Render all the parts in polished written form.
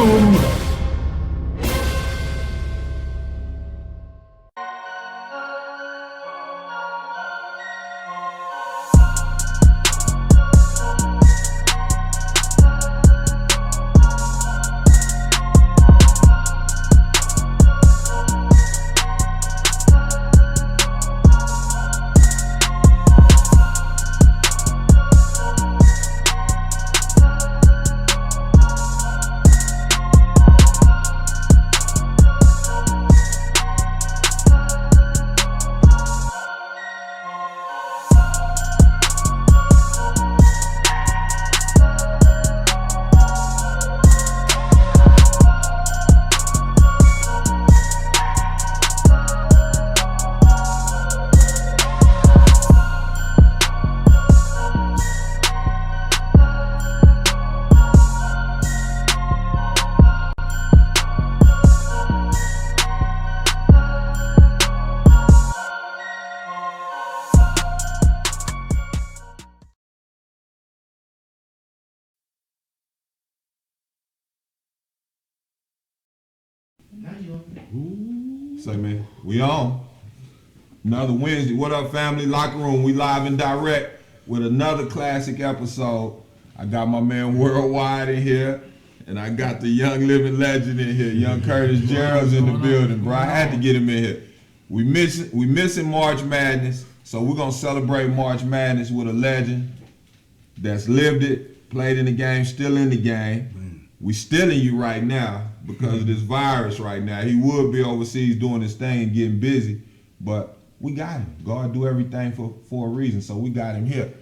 room. Say, man, we on. Another Wednesday. What up, family? Locker Room. We live and direct with another classic episode. I got my man Worldwide in here, and I got the young living legend in here, young Curtis Jerrells in the building, bro. I had to get him in here. We missing March Madness, so we're gonna celebrate March Madness with a legend that's lived it, played in the game, still in the game. We still in you right now because of this virus right now. He would be overseas doing his thing, getting busy, but we got him. God do everything for a reason, so we got him here.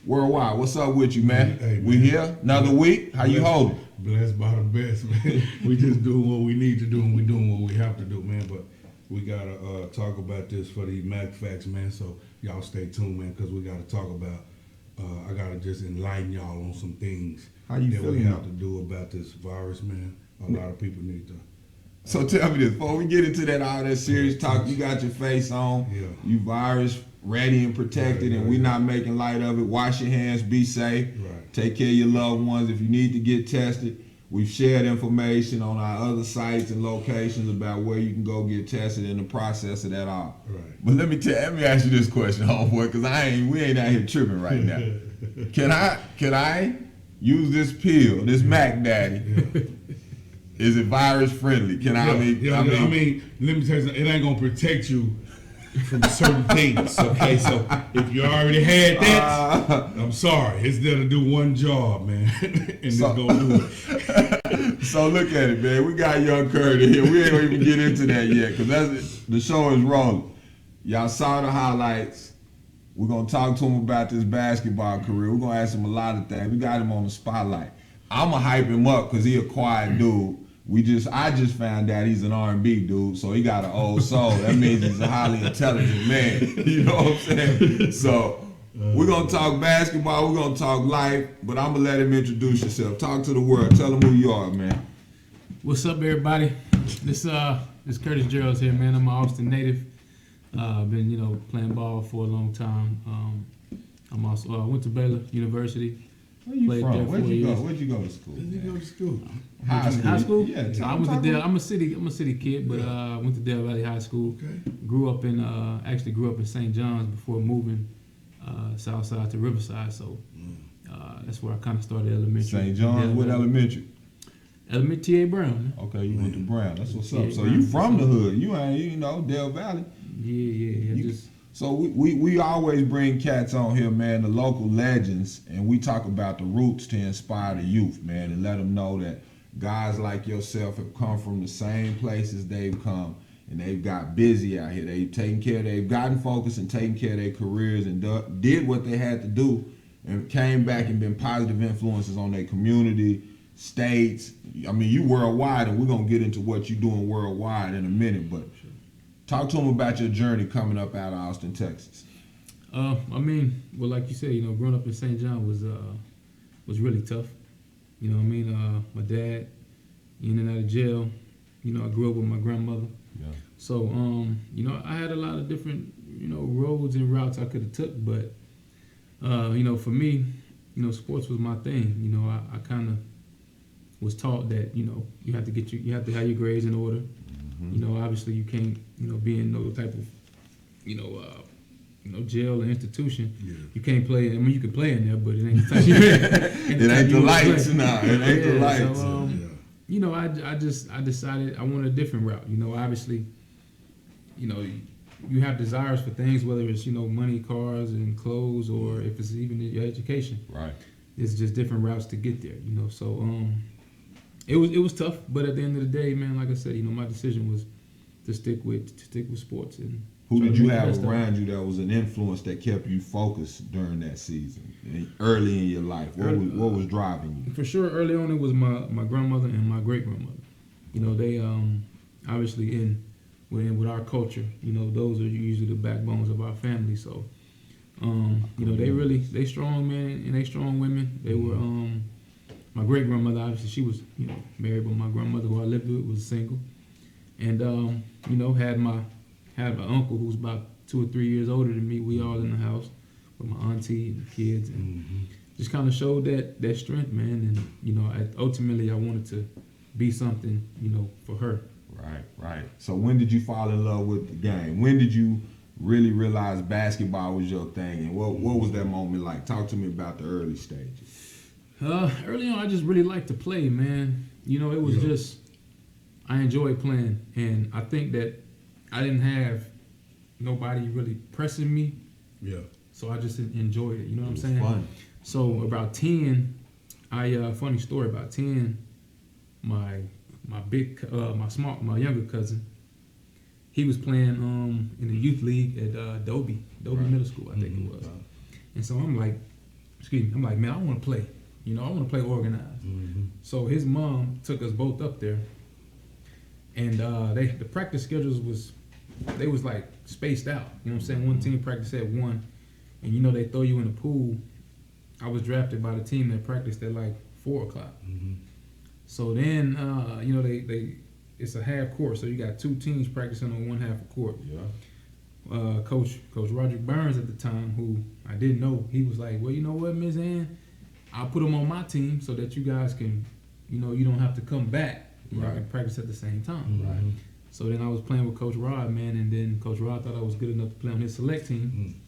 Worldwide, what's up with you, man? Hey, man. We here, another week. How you holding? Blessed by the best, man. We just doing what we need to do, and we doing what we have to do, man. But we gotta talk about this for the Mac Facts, man. So y'all stay tuned, man, because we gotta talk about. I gotta just enlighten y'all on some things How you that we feeling have now? to do about this virus, man. A lot of people need to. So tell me this, before we get into all that serious talk, you got your face on, Yeah. you virus ready and protected, and we not making light of it. Wash your hands, be safe, Right. take care of your loved ones. If you need to get tested, we've shared information on our other sites and locations about where you can go get tested in the process of that all. Right. But let me ask you this question, homeboy, because we ain't out here tripping right now. Can I use this pill, this Mac Daddy? Yeah. Is it virus friendly? Can I? I mean, let me tell you something. It ain't gonna protect you from certain things. Okay, so if you already had that, I'm sorry. It's there to do one job, man, and it's gonna do it. So look at it, man. We got young Curtis here. We ain't gonna even get into that yet, because the show is rolling. Y'all saw the highlights. We're gonna talk to him about this basketball career. We're gonna ask him a lot of things. We got him on the spotlight. I'ma hype him up because he a quiet dude. I just found out he's an R&B dude, so he got an old soul. That means he's a highly intelligent man. You know what I'm saying? So we're gonna talk basketball, we're gonna talk life, but I'm gonna let him introduce himself. Talk to the world. Tell them who you are, man. What's up, everybody? This Curtis Jerrells here, man. I'm an Austin native. Been playing ball for a long time. I'm also went to Baylor University. Where you Played from? there Where'd 4 you go? years. Where'd you go to school? When you go to school, High school? Yeah, I went to Del. I'm a city kid, but I went to Del Valley High School. okay. Grew up in St. John's before moving south side to Riverside. So that's where I kind of started elementary. St. John's, what elementary? Elementary T.A. Brown. Okay, you went to Brown. That's what's up. Yeah, So Brown. you from the hood. You ain't, Del Valley. Yeah. So we always bring cats on here, man, the local legends, and we talk about the roots to inspire the youth, man, and let them know that guys like yourself have come from the same places they've come, and they've got busy out here. They've gotten focused and taken care of their careers and did what they had to do, and came back and been positive influences on their community, states. I mean, you worldwide, and we're gonna get into what you're doing worldwide in a minute, but talk to them about your journey coming up out of Austin, Texas. Like you said, growing up in St. John was really tough. My dad in and out of jail. I grew up with my grandmother. Yeah. So, I had a lot of different, roads and routes I could have took, but, for me, sports was my thing. I kind of was taught that you have to have your grades in order. Obviously you can't be in no type of jail or institution. Yeah. You can't play. I mean, you can play in there, but it ain't the type you. It ain't the lights, nah. It ain't the lights. So, I decided I wanted a different route. Obviously, you have desires for things, whether it's money, cars, and clothes, or if it's even your education. Right. It's just different routes to get there. So it was tough, but at the end of the day, man, like I said, my decision was to stick with sports. And who did you have around you that was an influence that kept you focused during that season, early in your life? What was driving you? For sure, early on, it was my grandmother and my great grandmother. They obviously with our culture, those are usually the backbones of our family. So, they strong men and they strong women. They were my great grandmother. Obviously, she was married, but my grandmother, who I lived with, was single, and had my uncle who's about 2 or 3 years older than me. We all in the house with my auntie and the kids, and just kind of showed that strength, man. And ultimately I wanted to be something, for her. Right. So when did you fall in love with the game? When did you really realize basketball was your thing? And what was that moment like? Talk to me about the early stages. Early on, I just really liked to play, man. It was just, I enjoyed playing. And I think that I didn't have nobody really pressing me. Yeah. So I just enjoyed it. You know what I'm saying? Fun. So about 10, funny story, about 10, my younger cousin, he was playing in the youth league at Dobie Middle School, I think it was. And so I'm like, man, I want to play. I want to play organized. So his mom took us both up there, and the practice schedules was like spaced out. You know what I'm saying? One team practiced at 1, and they throw you in the pool. I was drafted by the team that practiced at like 4 o'clock. So then, it's a half court, so you got 2 teams practicing on one half of court. Yeah. Coach Roderick Burns at the time, who I didn't know, he was like, well, you know what, Ms. Ann, I'll put him on my team so that you guys can, you don't have to come back. You can practice at the same time. Right. So then I was playing with Coach Rod, man, and then Coach Rod thought I was good enough to play on his select team,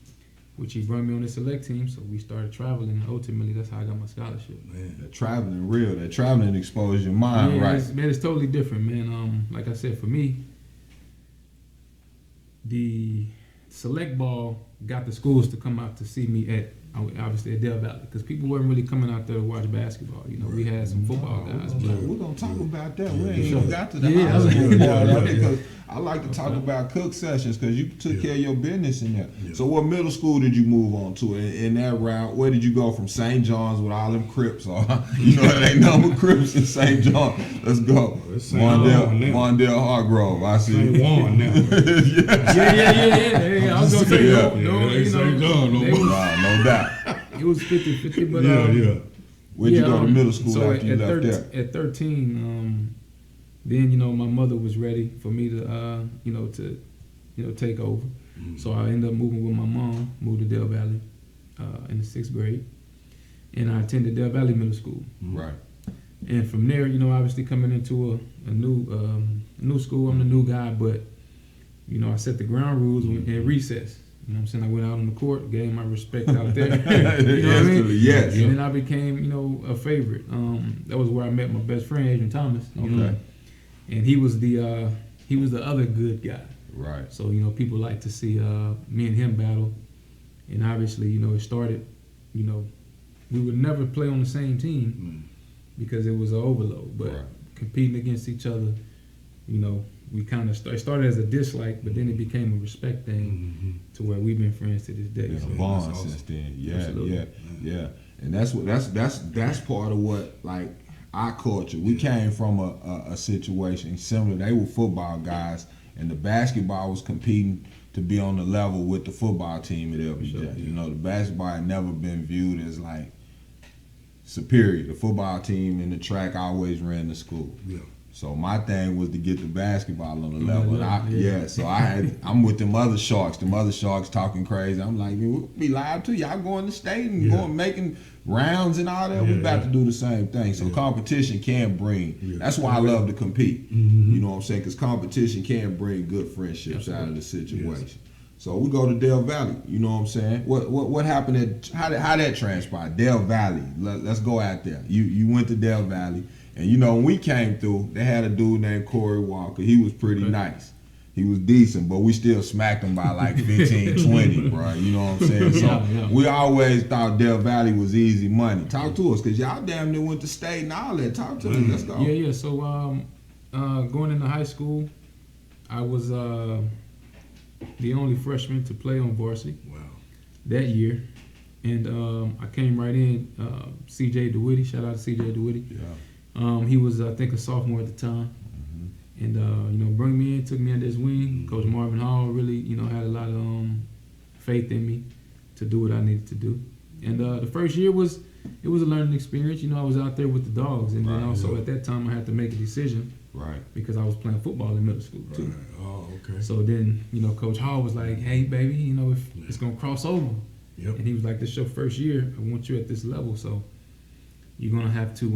which he brought me on his select team. So we started traveling, and ultimately that's how I got my scholarship. Man, that traveling exposed your mind, right? It's totally different, man. Like I said, for me, the select ball got the schools to come out to see me at Dell Valley, because people weren't really coming out there to watch basketball. We had some football guys. We're gonna talk about that. We ain't even got to the because I like to talk about cook sessions, because you took care of your business in there. Yeah. So what middle school did you move on to in that route? Where did you go from St. John's with all them Crips? Or it ain't number Crips in St. John. Let's go. Mondale Hargrove. I see. St. Juan now. Yeah. I was gonna say St. John. No doubt. It was 50-50, but Where'd you go to middle school after you left there? At 13, then my mother was ready for me to take over. So I ended up moving with my mom, moved to Dell Valley in the 6th grade, and I attended Dell Valley Middle School. Right. And from there, obviously coming into a new school, I'm the new guy, but I set the ground rules in recess. You know what I'm saying? I went out on the court, gave my respect out there. You know what I mean? Yes. And then I became, a favorite. That was where I met my best friend, Adrian Thomas. Okay. And he was the other good guy. Right. So people like to see me and him battle, and obviously it started. We would never play on the same team because it was an overload. But competing against each other, we kind of started as a dislike, but then it became a respect thing to where we've been friends to this day. It's a bond since then. Yeah. And that's part of what, like, our culture. We came from a situation similar. They were football guys, and the basketball was competing to be on the level with the football team at LBJ. The basketball had never been viewed as like superior. The football team and the track always ran the school. Yeah. So my thing was to get the basketball on the Yeah, level. yeah. So I'm with them other sharks. Them other sharks talking crazy. I'm like, we'll be live too. Y'all going to state and going making rounds and all that. We about to do the same thing. So competition can bring. That's why I love to compete. You know what I'm saying? Because competition can bring good friendships out of the situation. Yes. So we go to Del Valley. You know what I'm saying? What happened how that transpired? Del Valley. Let's go out there. You went to Del Valley. And you know, when we came through, they had a dude named Corey Walker. He was pretty nice. He was decent, but we still smacked him by like 15, 20, bro. You know what I'm saying? So we always thought Del Valley was easy money. Talk to us, because y'all damn near went to state and all that. Talk to us. Let's go. Yeah. So going into high school, I was the only freshman to play on varsity that year. And I came right in. C.J. DeWitty, shout out to C.J. DeWitty. Yeah. He was, I think, a sophomore at the time. And, brought me in, took me under his wing. Coach Marvin Hall really, had a lot of faith in me to do what I needed to do. And the first year was a learning experience. I was out there with the dogs. And then also at that time I had to make a decision. Right. Because I was playing football in middle school, too. Right. Oh, okay. So then, Coach Hall was like, hey, baby, if it's going to cross over. Yep. And he was like, this is your first year. I want you at this level. So you're going to have to,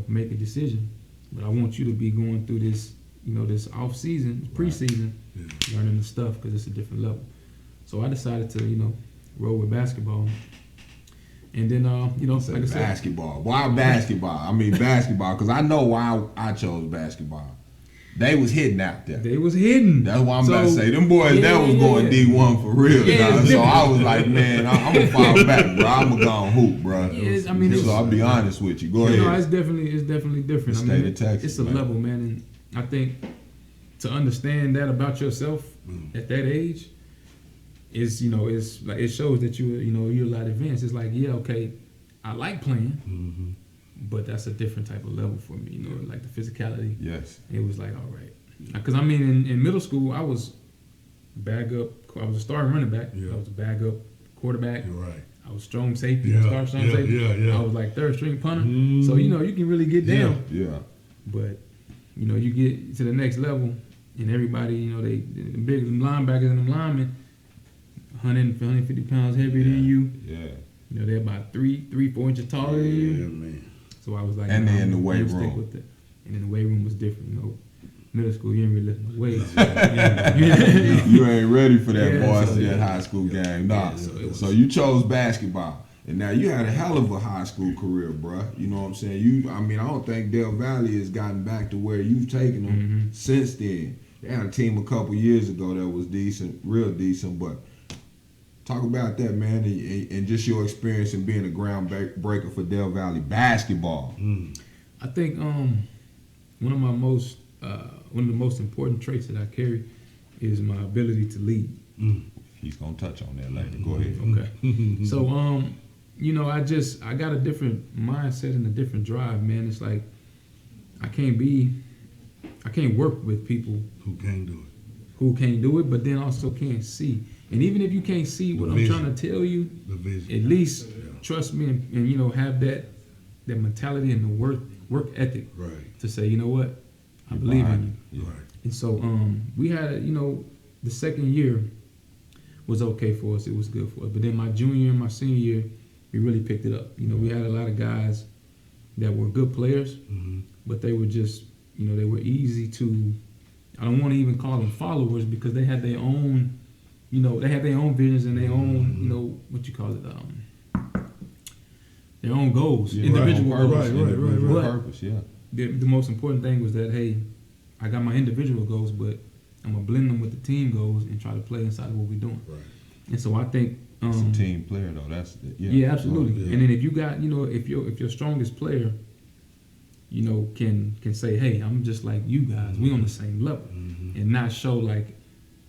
make a decision. But I want you to be going through this, this off season, preseason, learning the stuff, because it's a different level. So I decided to, roll with basketball. And then, like I said, basketball. Why basketball? I mean basketball, because I know why I chose basketball. They was hitting out there. They was hitting. That's why I'm about to say. Them boys, that was going D1 for real, dog. So I was like, man, I'm going to fall back, bro. I'm going to go on hoop, bro. So I'll be honest with you. Go ahead. No, it's definitely different. State of Texas, it's a level, man. And I think to understand that about yourself at that age is, it's like, it shows that you're a lot advanced. It's like, okay, I like playing. But that's a different type of level for me, like the physicality. Yes. It was like, all right. Because, in middle school, I was bag up. I was a starting running back. Yeah. I was a bag up quarterback. You're right. I was strong safety. Strong safety. Yeah. I was like third string punter. So, you can really get down. Yeah. But, you get to the next level, and everybody, the big linebackers and the linemen, 150 pounds heavier than you. Yeah. They're about 3-4 inches taller than you. Yeah, man. So I was like, and then the weight room. And then the weight room was different. Middle school, you ain't really lift no weights. You ain't ready for that varsity high school game. Nah. So you chose basketball. And now you had a hell of a high school career, bruh. You know what I'm saying? I don't think Del Valley has gotten back to where you've taken them since then. They had a team a couple years ago that was decent, real decent, but talk about that, man, and just your experience in being a groundbreaker for Del Valley basketball. I think one of the most important traits that I carry is my ability to lead. He's gonna touch on that later. Go ahead. Okay. So I got a different mindset and a different drive, man. It's like I can't work with people who can't do it, but then also can't see. And even if you can't see what I'm trying to tell you, at least trust me and have that mentality and the work ethic to say, you know what, I believe in you. Right. And so we had the second year was okay for us. It was good for us. But then my junior and my senior year, we really picked it up. We had a lot of guys that were good players, but they were just, they were easy to, I don't want to even call them followers, because they had their own, they had their own visions and their own, what you call it, their own goals, individual goals. Right. Purpose, yeah. The most important thing was that, hey, I got my individual goals, but I'm going to blend them with the team goals and try to play inside of what we're doing. Right. And so I think... it's a team player, though. Yeah, absolutely. Yeah. And then if you got, if your strongest player, can say, hey, I'm just like you guys. We on the same level. And not show like,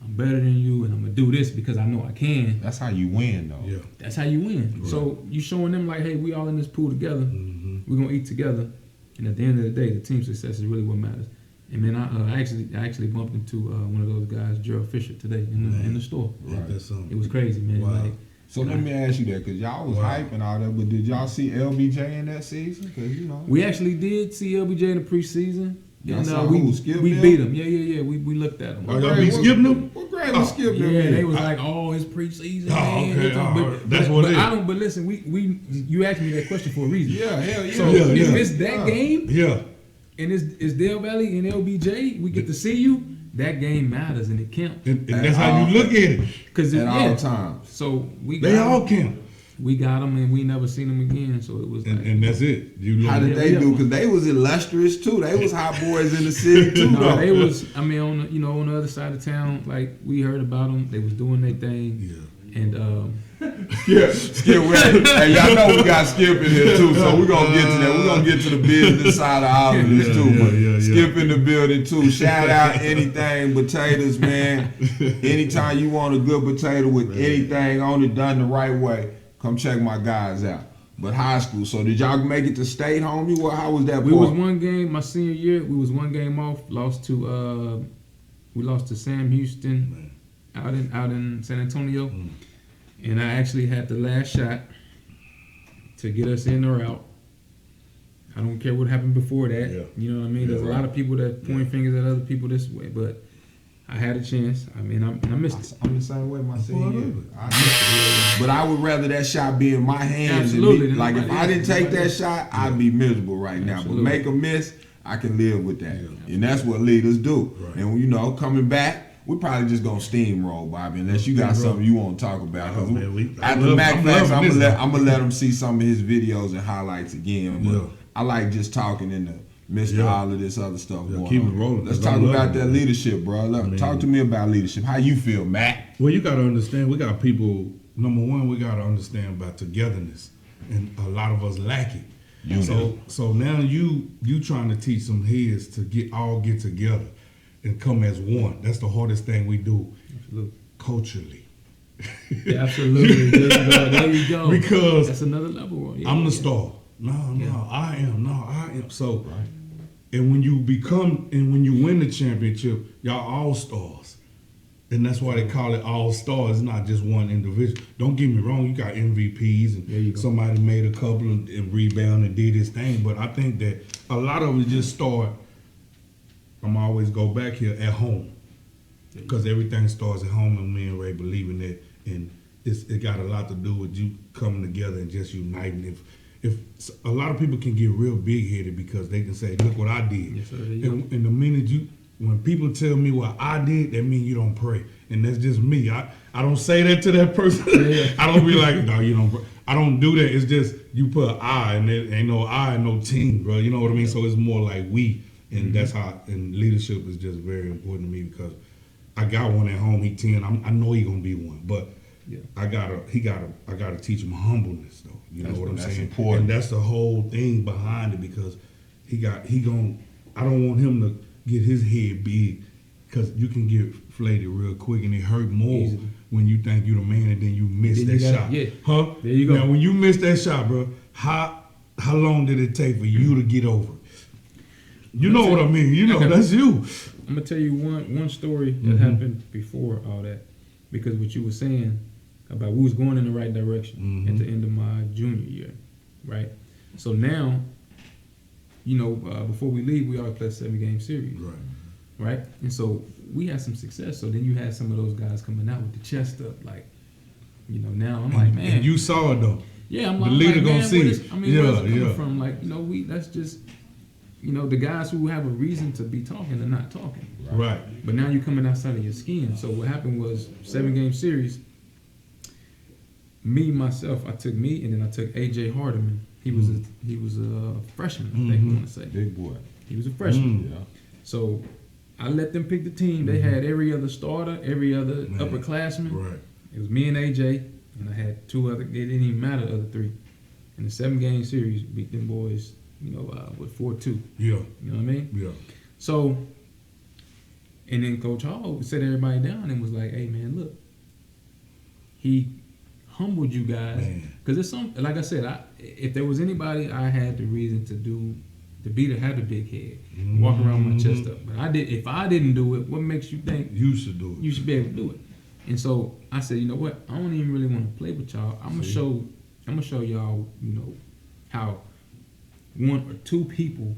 I'm better than you and I'm going to do this because I know I can. That's how you win, though. Yeah. That's how you win. Right. So you showing them like, hey, we all in this pool together. We're going to eat together. And at the end of the day, the team success is really what matters. And then I actually bumped into one of those guys, Jerrells Fisher, today in the store. Right. It was crazy, man. Wow. So let me ask you that, because y'all was hyping all that, but did y'all see LBJ in that season? Because we actually did see LBJ in the preseason. Y'all And saw we who, Skip we them? beat them. Yeah. We looked at them. Oh, y'all be skipping them? What grade was Skip them Yeah, in? they was like, oh, it's preseason. Oh, Man. okay, that's what but it is. I don't. But listen, you asked me that question for a reason. Yeah, hell yeah. So Yeah, if yeah. it's that game Yeah. and it's Dale Valley and LBJ, we get to see you. That game matters and it counts. And that's how you look at it. Cause At all times. So we They got all 'em. count. We got them and we never seen them again. So it was like, And that's it. You How learn. did they do? Because they was illustrious too. They was hot boys in the city too. no, though. they was. I mean, on the other side of town, like we heard about them. They was doing their thing. Yeah. And Skip. Hey, y'all know we got Skip in here too, so we're gonna get to that. We're gonna get to the business side of all of this too. But Skip in the building too. Shout out anything potatoes, man. Anytime you want a good potato with anything on it done the right way, come check my guys out. But high school. So did y'all make it to state, homie? How was that? we part? was one game my senior year. We was one game off. We lost to Sam Houston out in San Antonio. And I actually had the last shot to get us in or out. I don't care what happened before that. Yeah. You know what I mean? There's a lot of people that point fingers at other people this way, but I had a chance. I mean, I missed it. I'm the same way my senior year. Whatever. I missed it. But I would rather that shot be in my hands. Absolutely. Than me. Like if Nobody I didn't else. take that shot, I'd be miserable right now. Absolutely. But make a miss, I can live with that. And that's what leaders do. Right. And you know, coming back, we're probably just gonna steamroll, Bobby, unless you got something you want to talk about. 'Cause Oh, man, after Mac Facts, I'm loving this. gonna let him see some of his videos and highlights again. But Yeah. I like just talking in the midst of Yeah. all of this other stuff Yeah, going keep on. it rolling, Let's 'cause talk I'm about loving that it. leadership, bro. Talk to me about leadership. How you feel, Mac? Well, you got to understand, we got people, number one, we got to understand about togetherness. And a lot of us lack it. Unity. So now you trying to teach some heads to get together and come as one. That's the hardest thing we do Absolutely. culturally. Yeah, absolutely. There you go. Because that's another level. Yeah, I'm the yeah. star. No, Yeah. I am. So, and when you win the championship, y'all all stars. And that's why they call it all stars. It's not just one individual. Don't get me wrong, you got MVPs There you and go. somebody made a couple and rebound and did his thing. But I think that a lot of it just start, I'm always go back here at home. Because everything starts at home, and me and Ray believe in that. And it got a lot to do with you coming together and just uniting. If a lot of people can get real big headed because they can say, "Look what I did," Yes, sir. There you and the minute when people tell me what I did, that means you don't pray, and that's just me. I don't say that to that person. Yeah. I don't be like, "No, you don't pray." I don't do that. It's just you put an I, and there ain't no I and no team, bro. You know what I mean? So it's more like we, and that's how. And leadership is just very important to me because I got one at home. He 10. I know he gonna be one, but Yeah. I gotta teach him humbleness though. You know what I'm That's saying? important. And that's the whole thing behind it because I don't want him to get his head big because you can get flated real quick and it hurt more Easily. when you think you the man and then you miss Then that you gotta- shot. yeah. Huh? There you go. Now when you miss that shot, bro, how long did it take for you to get over it? You know what I mean. You know, that's you. I'm gonna tell you one story that happened before all that, because what you were saying about we was going in the right direction at the end of my junior year, right? So now, before we leave, we always play a 7-game series, right? And so we had some success. So then you had some of those guys coming out with the chest up, like, now I'm like, man, And you saw it though. yeah, I'm the like, leader gonna man, see where it. this- I mean, where's it coming Yeah. from? Like, that's just, the guys who have a reason to be talking are not talking. Right. But now you're coming outside of your skin. So what happened was 7-game series. I took me, and then I took AJ Hardiman. He was a freshman, I think I want to say. Big boy. He was a freshman. Yeah. So I let them pick the team. They had every other starter, every other Man. upperclassman. Right. It was me and AJ, and I had 2 other. It didn't even matter the other 3. In the 7-game series, beat them boys, with 4-2. Yeah. You know what I mean? Yeah. So, and then Coach Hall set everybody down and was like, "Hey, man, look, he humbled you guys because it's some. Like I said, if there was anybody I had the reason to have a big head, walk around with my chest up. But I did. If I didn't do it, what makes you think You should do it. you should be able to do it?" And so I said, you know what? I don't even really want to play with y'all. I'm gonna show y'all, how 1 or 2 people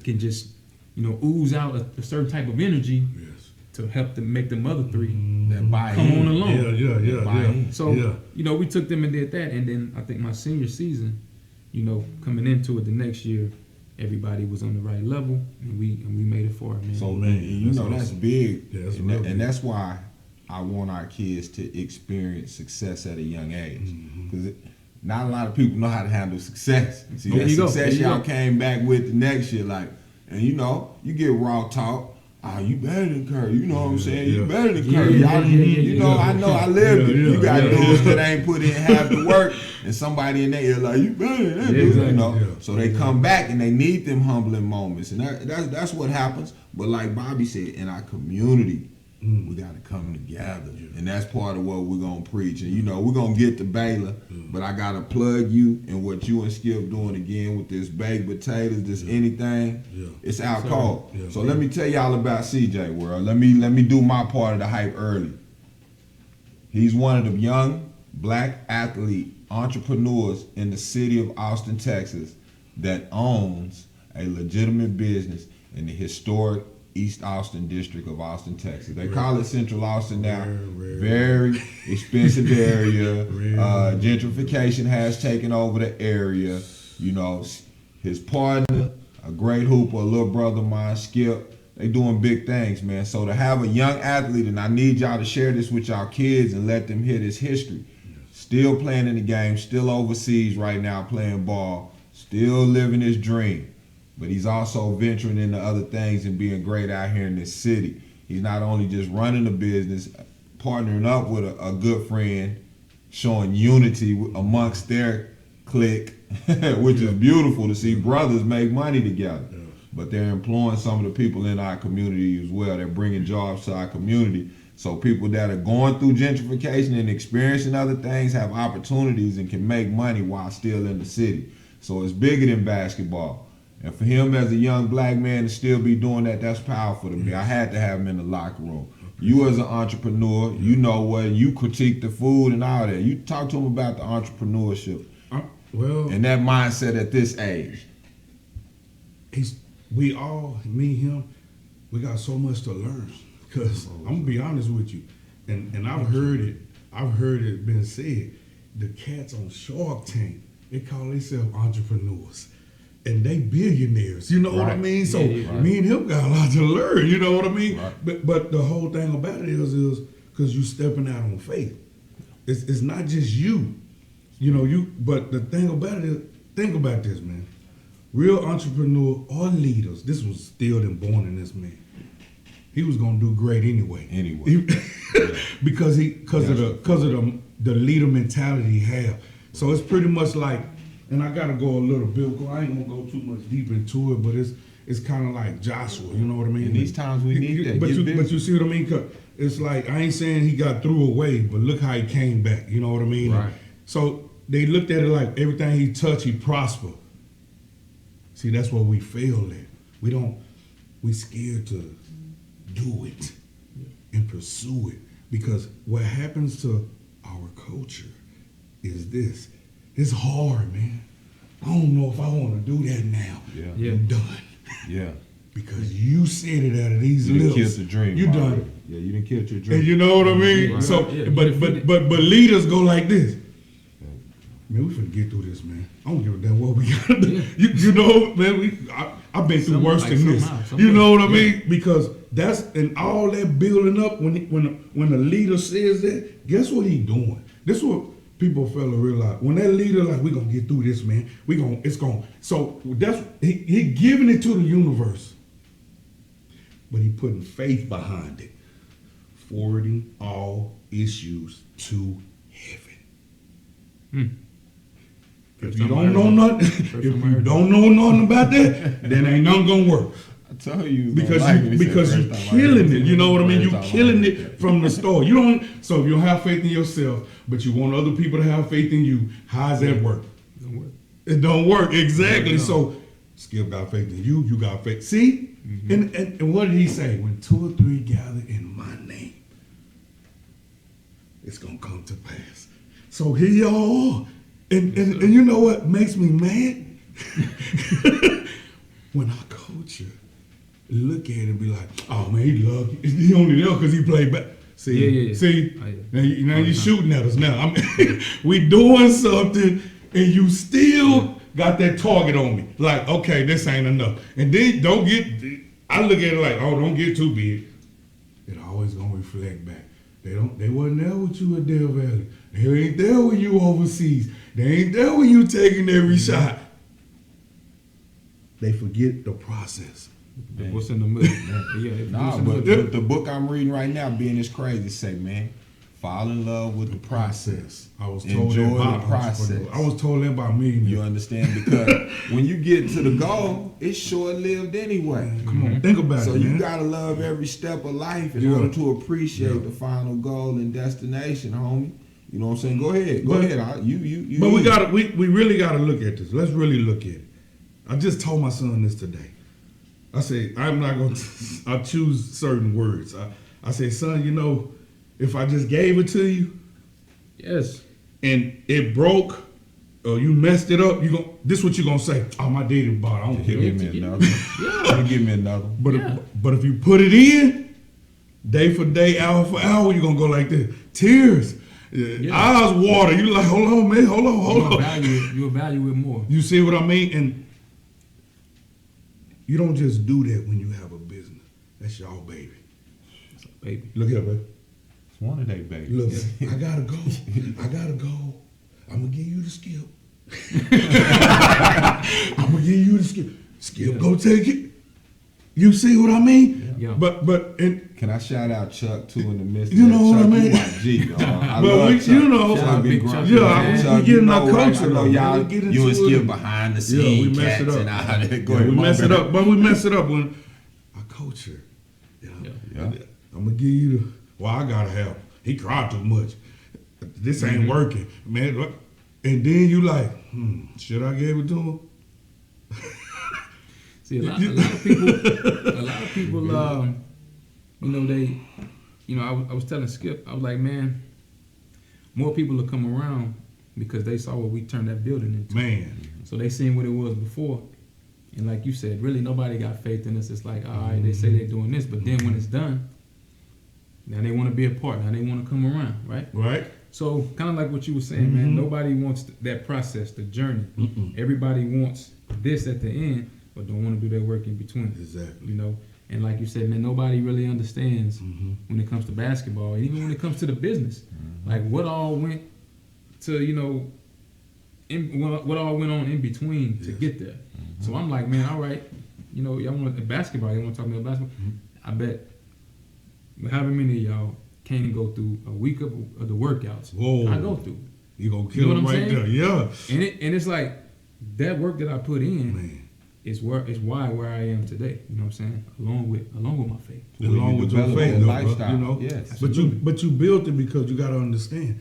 can just, ooze out a certain type of energy Yes. to help to make them other three That buy come on in. along. Yeah. So, Yeah. we took them and did that. And then I think my senior season, coming into it the next year, everybody was on the right level, and we made it far, man. So, man, that's big. Yeah, that's and, real big. and that's why I want our kids to experience success at a young age. Because not a lot of people know how to handle success. See, There that you go. success There you y'all go. came back with the next year, and you get raw talk. You better than Curry. You know what I'm saying? You Yeah. better than Yeah, Curry. yeah, Y'all, yeah. I know I lived it. Yeah, You got yeah, dudes yeah. that ain't put in half the work, and somebody in there ear like, you better than that, Yeah, dude. exactly. Yeah. So they come back and they need them humbling moments, and that's what happens. But like Bobby said, in our community, we got to come together, and that's part of what we're gonna preach. And we're gonna get to Baylor, but I gotta plug you and what you and Skip doing again with this baked potatoes, this anything. Yeah. It's out cold. Yeah. So let me tell y'all about CJ World. Let me do my part of the hype early. He's one of the young black athlete entrepreneurs in the city of Austin, Texas, that owns a legitimate business in the historic East Austin district of Austin, Texas. They call it Central Austin now. Very expensive area. Gentrification has taken over the area. His partner, a great hooper, a little brother of mine, Skip, they doing big things, man. So to have a young athlete, and I need y'all to share this with y'all kids and let them hear this history. Still playing in the game, still overseas right now playing ball, still living his dream. But he's also venturing into other things and being great out here in this city. He's not only just running a business, partnering up with a good friend, showing unity amongst their clique, which is beautiful to see brothers make money together. Yeah. But they're employing some of the people in our community as well. They're bringing jobs to our community. So people that are going through gentrification and experiencing other things have opportunities and can make money while still in the city. So it's bigger than basketball. And for him as a young black man to still be doing that, that's powerful to me. I had to have him in the locker room. You as an entrepreneur, you critique the food and all that. You talk to him about the entrepreneurship and that mindset at this age. We all, me, him, we got so much to learn. Because I'm gonna be honest with you, and I've heard it been said, the cats on Shark Tank, they call themselves entrepreneurs. And they billionaires, you know what I mean? So me and him got a lot to learn, you know what I mean? Right. But the whole thing about it is because you stepping out on faith. It's not just you. But the thing about it is, think about this, man. Real entrepreneur or leaders, this was still them born in this man. He was gonna do great anyway. Because of the leader mentality he have. So it's pretty much like, and I gotta go a little bit. I ain't gonna go too much deep into it, but it's kind of like Joshua. You know what I mean? In these times we need that. But you see what I mean? 'Cause it's like, I ain't saying he got threw away, but look how he came back. You know what I mean? Right. So they looked at it like everything he touched, he prospered. See, that's what we fail at. We scared to do it and pursue it, because what happens to our culture is this. It's hard, man. I don't know if I want to do that now. Yeah. Yeah. I'm done. Yeah. Because you said it out of these You done lips. killed the dream. You already. done. Yeah, you done killed your dream. And you know what I mean? Right. So, Yeah, but leaders go like this. Man, we finna get through this, man. I don't give a damn what we gotta do. Yeah. You know, man, I've been through worse than this. You know what I mean? Because that's, and all that building up, when the leader says that, guess what he doing? This is what people fail to realize. When that leader like, we gonna get through this, man. So that's, he giving it to the universe. But he putting faith behind it. Forwarding all issues to heaven. If you don't know nothing about that, then ain't nothing gonna work. I tell you, Because you killing it. You know what I mean? You killing it from the start. You don't. So if you don't have faith in yourself, but you want other people to have faith in you, how's that work? Don't work. It don't work. Exactly. No. So Skip got faith in you. You got faith. See? And what did he say? When 2 or 3 gather in my name, it's gonna come to pass. So here y'all are. And you know what makes me mad? When our culture look at it and be like, oh man, he lucky. He only there because he played back. See, Yeah. see, Oh, yeah. now you shooting at us now. We doing something, and you still got that target on me. Like, okay, this ain't enough. And then don't get. I look at it like, oh, don't get too big. It always gonna reflect back. They wasn't there with you at Dale Valley. They ain't there when you overseas. They ain't there when you taking every shot. They forget the process. Man. What's in the middle? Yeah, Nah, what's in the but middle? the book I'm reading right now, Being This Crazy, say, man, fall in love with the process. I was told Enjoy that by the process. entrepreneurs. I was told that by me. You understand? Because when you get to the goal, it's short-lived anyway. Come on, think about So it, man. you gotta love every step of life in Yeah. order to appreciate Yeah. the final goal and destination, homie. You know what I'm saying? Go ahead. Go But- ahead. You But we really gotta look at this. Let's really look at it. I just told my son this today. I say, I'm not gonna I choose certain words. I say, son, you know, if I just gave it to you Yes. and it broke or you messed it up, this what you gonna say. Oh, my daddy bought it. I don't care. Give me another. Yeah. Give me another. But if you put it in, day for day, hour for hour, you're gonna go like this. Tears. Eyes water. You like, hold on, man, hold on. You value it more. You see what I mean? And you don't just do that when you have a business. That's y'all baby. Baby. Look here, baby. It's one of they babies. Look, I gotta go. I'm gonna give you the skip. I'm gonna give you the skip. Skip, go take it. You see what I mean? Yeah. But Can I shout out Chuck too in the midst of You that? know what Chuck, I mean? you my G, dog. I But love we- Chuck. you know- Chuck Shout out be Big grumpy. Chuck. Yeah, Chuck, we getting you our know, culture, I know though. y'all, We get into you and Skip it. behind the Yeah, we scenes, mess cats it up. and all that. Go Yeah, ahead, we my mess it bad. up, but we mess it up when our culture. You know, Yeah. I'm gonna give you the. Well, I gotta have. He cried too much. This ain't working, man. Look. And then you like, should I give it to him? See, a lot of people, you know, I was telling Skip, I was like, man, more people will come around because they saw what we turned that building into. Man, So they seen what it was before. And like you said, really nobody got faith in us. It's like, all right, they say they're doing this, but then when it's done, now they want to be a part. Now they want to come around, right? right? So kind of like what you were saying, man, nobody wants that process, the journey. Everybody wants this at the end, but don't want to do their work in between. Exactly. You know, and like you said, man, nobody really understands when it comes to basketball, and even when it comes to the business, like what all went to, you know, what all went on in between to get there. So I'm like, man, all right, you know, y'all want basketball, you want to talk about basketball? I bet however many of y'all can't go through a week of the workouts Whoa. I go through. You gonna You kill know him what I'm right saying? there. Yeah. And it's like that work that I put in Man. is where I am today. You know what I'm saying? Along with my faith. When Along you with your develop faith, that though, lifestyle, bro, you know. yes. But you built it because you gotta understand.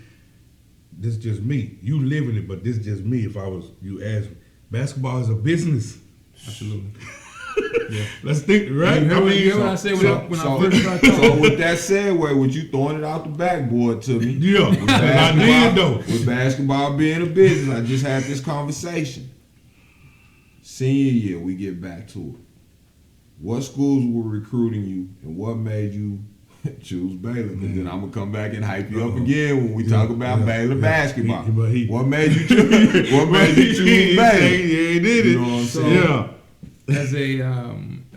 This is just me. You living it, but this is just me. If you ask me, basketball is a business. Absolutely. Let's think, right? You heard what I said when I first started talking? So with that said, with you throwing it out the backboard to me, Yeah, I did though. with basketball being a business, I just had this conversation. Senior year, we get back to it. What schools were recruiting you, and what made you choose Baylor? Because then I'm gonna come back and hype you up again when we talk about Baylor basketball. What made you choose? What made you choose Baylor? He did it. You know what I'm saying? Yeah.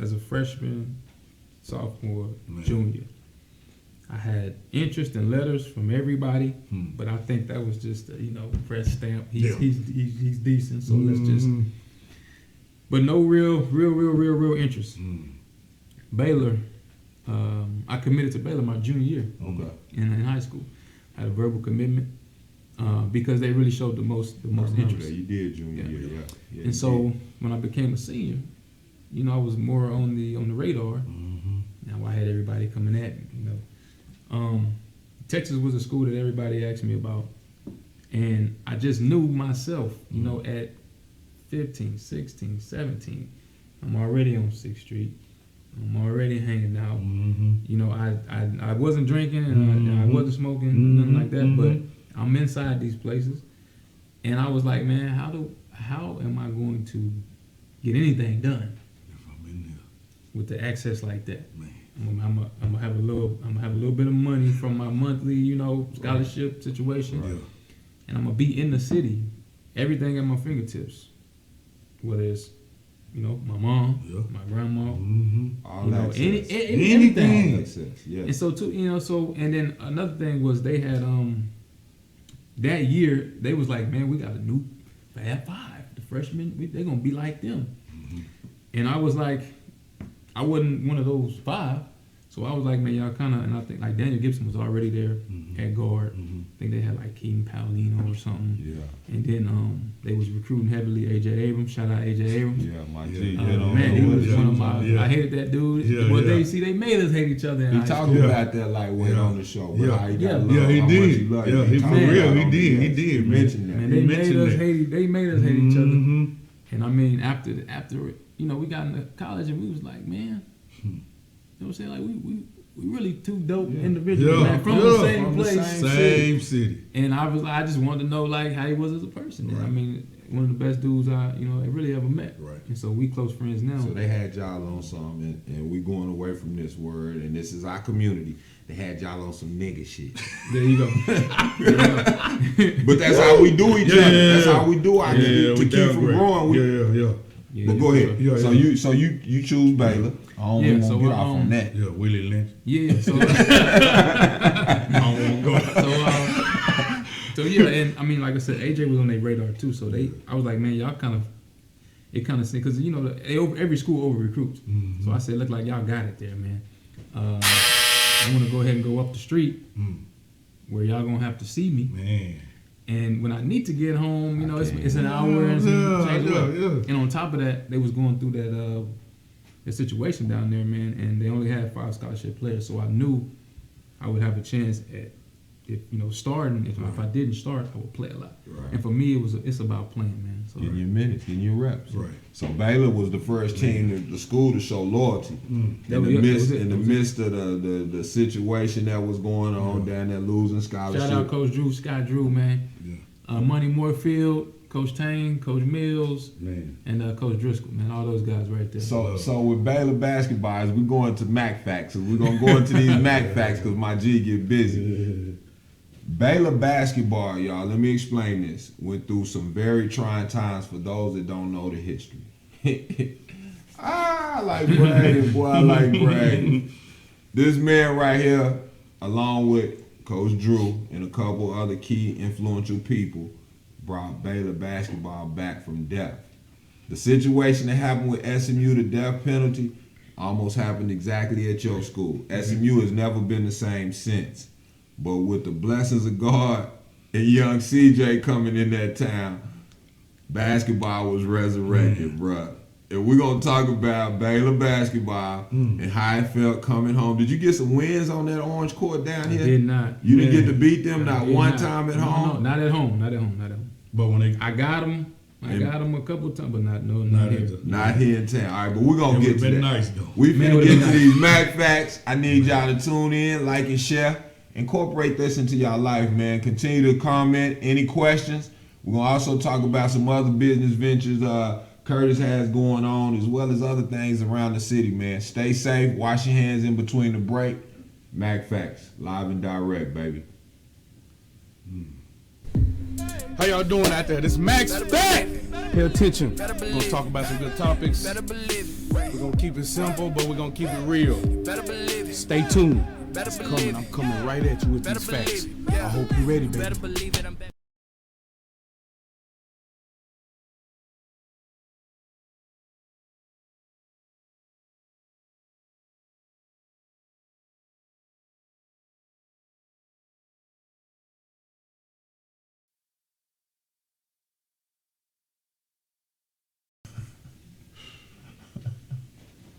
As a freshman, sophomore, junior, I had interest in letters from everybody, but I think that was just a, press stamp. He's decent, so let's just. But no real interest. Baylor, I committed to Baylor my junior year. Okay. In high school, I had a verbal commitment because they really showed the most interest. You did junior year, yeah. And so when I became a senior, I was more on the radar. Now I had everybody coming at me. Texas was a school that everybody asked me about, and I just knew myself. At 15, 16, 17, I'm already on 6th Street. I'm already hanging out. I wasn't drinking and I wasn't smoking, nothing like that. But I'm inside these places, and I was like, man, how am I going to get anything done? If I'm in there. with the access like that. Man. I'm gonna have a little bit of money from my monthly, scholarship situation, Yeah. and I'm gonna be in the city, everything at my fingertips, whether it's my mom, Yeah. my grandma, All access. anything. All access. Yeah. And so too, and then another thing was they had that year they was like, man, we got a new Fab Five. The freshmen, they're gonna be like them. And I was like, I wasn't one of those five. So I was like, man, y'all kind of, and I think like Daniel Gibson was already there at guard. I think they had like Keaton Paolino or something. Yeah. And then they was recruiting heavily AJ Abrams. Shout out AJ Abrams. Yeah, my G. Man, he was one of my. Yeah. I hated that dude. Yeah, Well, yeah. they made us hate each other. In He high talked school. about that lightweight on the show. But Yeah. how he got Yeah. love, Yeah, he how much did. he loved Yeah, you. he for talked real. about He it on did. the He air. did, He man. mentioned that. Man, He they mentioned made us that. hate. They made us hate each other. Mhm. And I mean, after we got into college and we was like, man, you know what I'm saying? Like we really two dope individuals, man, from the same from the place. Same city. And I just wanted to know like how he was as a person. And Right. I mean, one of the best dudes I really ever met. Right. And so we close friends now. So they had y'all on some, and we going away from this word, and this is our community. They had y'all on some nigga shit. There you go. But that's how we do each Yeah, other. yeah, That's yeah. how we do our to we keep down from great. growing. Yeah. Yeah, But go ahead. Yeah, so yeah. you choose Baylor. I don't Yeah, want so, to get off on that. Yeah, Willie Lynch. Yeah. So I don't want to go. so yeah, and I mean, like I said, AJ was on their radar too. So I was like, man, y'all kind of because every school over recruits. Mm-hmm. So I said, look like y'all got it there, man. I want to go ahead and go up the street where y'all gonna have to see me. Man. And when I need to get home, it's an hour and some change away. Yeah. And on top of that, they was going through the situation down there, man, and they only had 5 scholarship players. So I knew I would have a chance at starting. If I didn't start, I would play a lot. Right. And for me, it's about playing, man. So Getting your minutes, getting your reps. Right. So Baylor was the first team in the school to show loyalty in That the was it. midst of the situation that was going on down there, losing scholarship. shout out Coach Drew, Scott Drew, man. Yeah. Money Moorfield, Coach Tang, Coach Mills, Man. and Coach Driscoll, man. All those guys right there. So with Baylor basketball, as we go into Mac facts, we're gonna go into these Mac facts because my G get busy. Baylor basketball, y'all. Let me explain this. Went through some very trying times for those that don't know the history. I like bragging, boy. I like bragging. This man right here, along with Coach Drew and a couple other key influential people, brought Baylor basketball back from death. The situation that happened with SMU, the death penalty, almost happened exactly at your school. SMU has never been the same since. But with the blessings of God and young CJ coming in that town, basketball was resurrected, bruh. And we're going to talk about Baylor basketball and how it felt coming home. Did you get some wins on that orange court down here? I did not. You didn't get to beat them not did one not. time at No, home? not at home. Not at home. But when they I got them. A couple times, but not Not here. at the- Not here in town. All right, but we're going it to would get have to been that. nice though. We Man, it finna would've get been to nice. these Mac facts. I need y'all to tune in, like and share. Incorporate this into your life, man. Continue to comment. Any questions? We're going to also talk about some other business ventures Curtis has going on, as well as other things around the city, man. Stay safe. Wash your hands in between the break. Mac Facts, live and direct, baby. How y'all doing out there? This Max Fact. Pay attention. We're gonna talk about some good topics. We're gonna keep it simple, but we're gonna keep it real. Stay tuned. It's coming. I'm coming right at you with these facts. I hope you're ready, baby.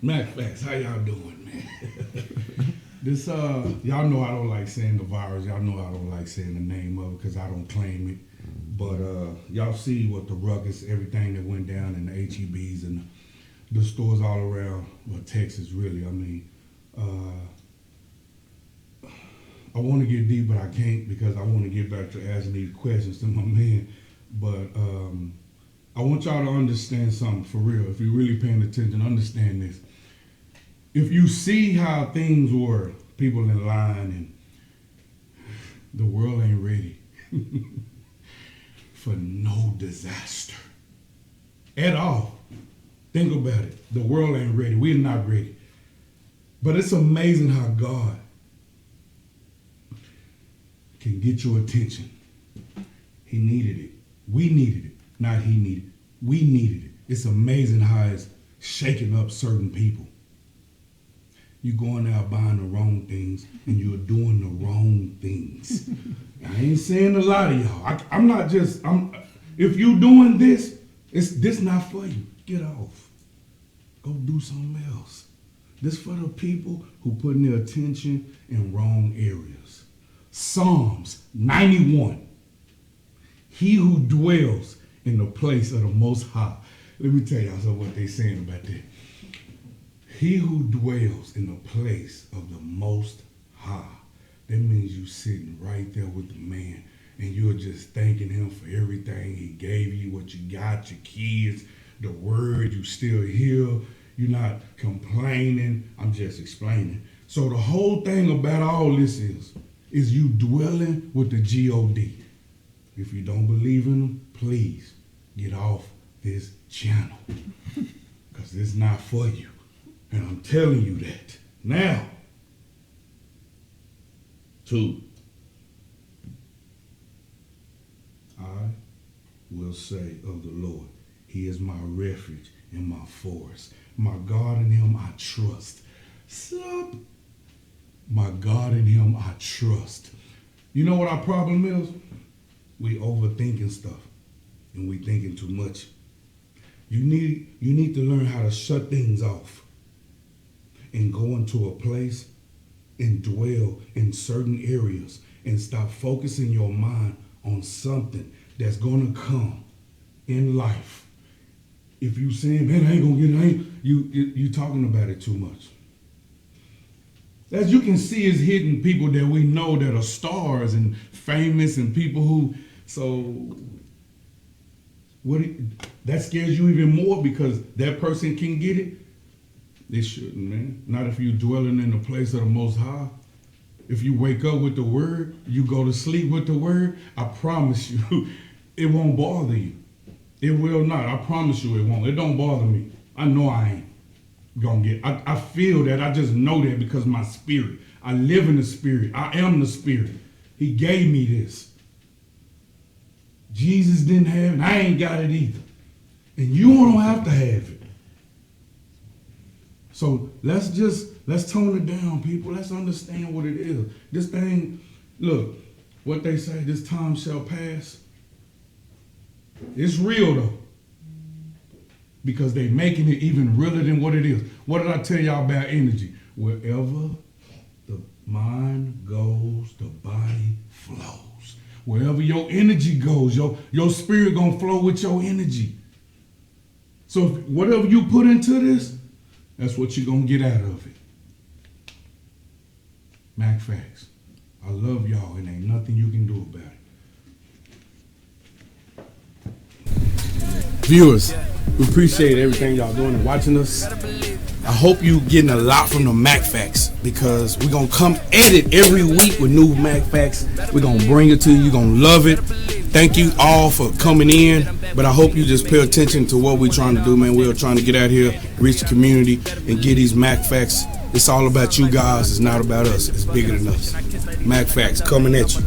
Mac Facts, how y'all doing, man? This y'all know I don't like saying the virus. Y'all know I don't like saying the name of it because I don't claim it. But y'all see what the ruckus, everything that went down in the HEBs and the stores all around, Texas, really. I mean, I want to get deep, but I can't because I want to get back to asking these questions to my man. But I want y'all to understand something for real. If you're really paying attention, understand this. if you see how things were, people in line, and the world ain't ready for no disaster at all. Think about it. The world ain't ready. We're not ready. But it's amazing how God can get your attention. He needed it. We needed it. Not he needed it. We needed it. It's amazing how it's shaking up certain people. You going out buying the wrong things and you're doing the wrong things. I ain't saying a lot of y'all. I'm not just, if you doing this, this not for you. Get off. Go do something else. This for the people who putting their attention in wrong areas. Psalms 91. He who dwells in the place of the Most High. Let me tell y'all what they saying about that. He who dwells in the place of the Most High. That means you sitting right there with the man and you're just thanking him for everything he gave you, what you got, your kids, the word you still hear. You're not complaining. I'm just explaining. So the whole thing about all this is you dwelling with the G-O-D. If you don't believe in him, please get off this channel because it's not for you. And I'm telling you that. Now, 2. I will say of the Lord, he is my refuge and my forest. My God, in him I trust. Sup? My God, in him I trust. You know what our problem is? We overthinking stuff and we thinking too much. You need to learn how to shut things off and go into a place and dwell in certain areas and stop focusing your mind on something that's gonna come in life. If you saying, man, I ain't gonna get it, you talking about it too much. As you can see, it's hitting people that we know that are stars and famous and people who, so that scares you even more because that person can get it. They shouldn't, man. Not if you're dwelling in the place of the Most High. If you wake up with the word, you go to sleep with the word, I promise you, it won't bother you. It will not. I promise you it won't. It don't bother me. I know I ain't gonna get. I feel that. I just know that because my spirit. I live in the spirit. I am the spirit. He gave me this. Jesus didn't have it. I ain't got it either. And you don't have to have it. So let's tone it down, people. Let's understand what it is. This thing, look, what they say, this time shall pass. It's real though. Because they making it even realer than what it is. What did I tell y'all about energy? Wherever the mind goes, the body flows. Wherever your energy goes, your spirit gonna flow with your energy. So whatever you put into this, that's what you're gonna get out of it. Mac Facts. I love y'all and ain't nothing you can do about it. Viewers, we appreciate everything y'all doing and watching us. I hope you getting a lot from the Mac Facts because we're gonna come at it every week with new Mac Facts. We're gonna bring it to you. You're gonna love it. Thank you all for coming in. But I hope you just pay attention to what we're trying to do, man. We're trying to get out here, reach the community, and get these Mac Facts. It's all about you guys. It's not about us. It's bigger than us. Mac Facts coming at you.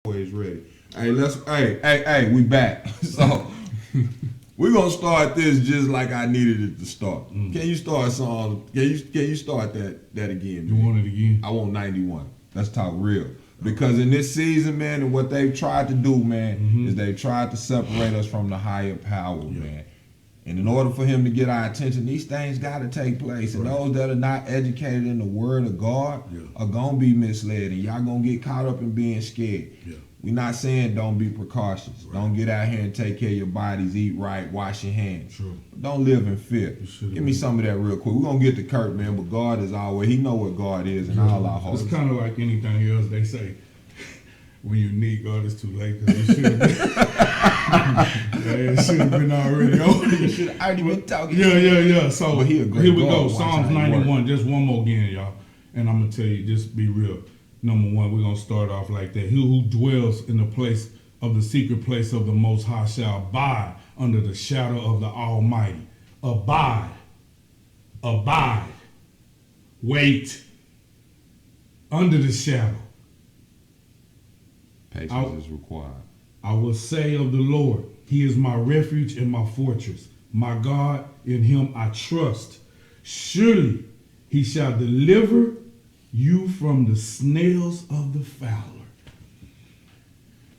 Always ready. Hey, we back. So we're gonna start this just like I needed it to start. Can you start song? Can you start that again? You want it again? I want 91. Let's talk real. Because in this season, man, and what they've tried to do, man, is they've tried to separate us from the higher power, man. And in order for him to get our attention, these things got to take place. And those that are not educated in the word of God are going to be misled. And y'all going to get caught up in being scared. Yeah. We're not saying don't be precautious. Right. Don't get out here and take care of your bodies, eat right, wash your hands. True. Don't live in fear. Give me some of that real quick. We're going to get to Kurt, man, but God is always, he know what God is in all our hearts. It's kind of like anything else they say. When you need God, it's too late because it should have been. It should have been already over. You should have already been talking. Yeah. So here we go. God. Psalms 91. Just one more again, y'all. And I'm going to tell you, just be real. Number one, we're going to start off like that. He who dwells in the place of the secret place of the Most High shall abide under the shadow of the Almighty. Abide. Wait. Under the shadow. Patience is required. I will say of the Lord, he is my refuge and my fortress. My God, in him I trust. Surely he shall deliver you from the snails of the fowler.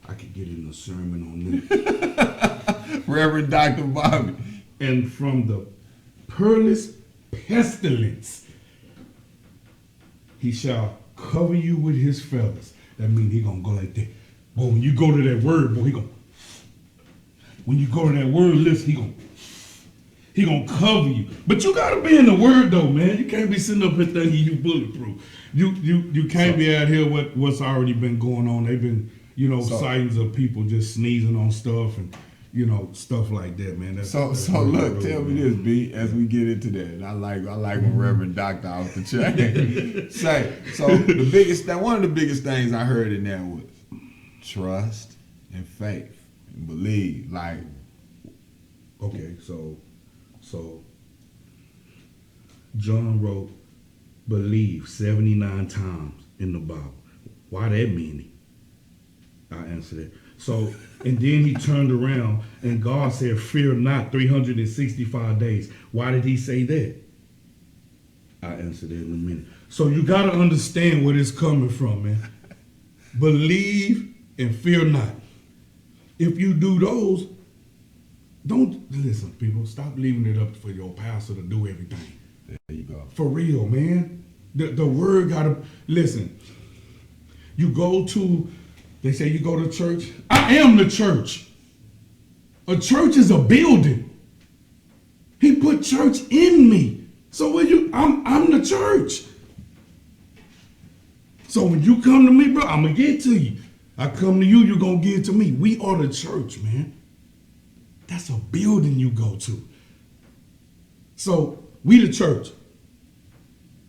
I could get in a sermon on this. Reverend Dr. Bobby. And from the perilous pestilence, he shall cover you with his feathers. That means he gonna go like that. Boy, when you go to that word, boy, when you go to that word list, he gonna cover you. But you gotta be in the word though, man. You can't be sitting up here thinking you bulletproof. You can't be out here what's already been going on. They've been, sightings of people just sneezing on stuff and stuff like that, man. That's look, tell me this, B, as we get into that. And I like when Reverend Doctor off the chain. One of the biggest things I heard in there was trust and faith and believe. Like, okay, so John wrote believe 79 times in the Bible. Why that meaning? I answered it. So, and then he turned around and God said, fear not, 365 days. Why did he say that? I answered it in a minute. So you got to understand where it's coming from, man. Believe and fear not. If you do those, don't listen, people. Stop leaving it up for your pastor to do everything. There you go. For real, man. The word got to, listen. They say you go to church. I am the church. A church is a building. He put church in me. So I'm the church. So when you come to me, bro, I'm going to get to you. I come to you, you're going to give to me. We are the church, man. That's a building you go to. So we the church.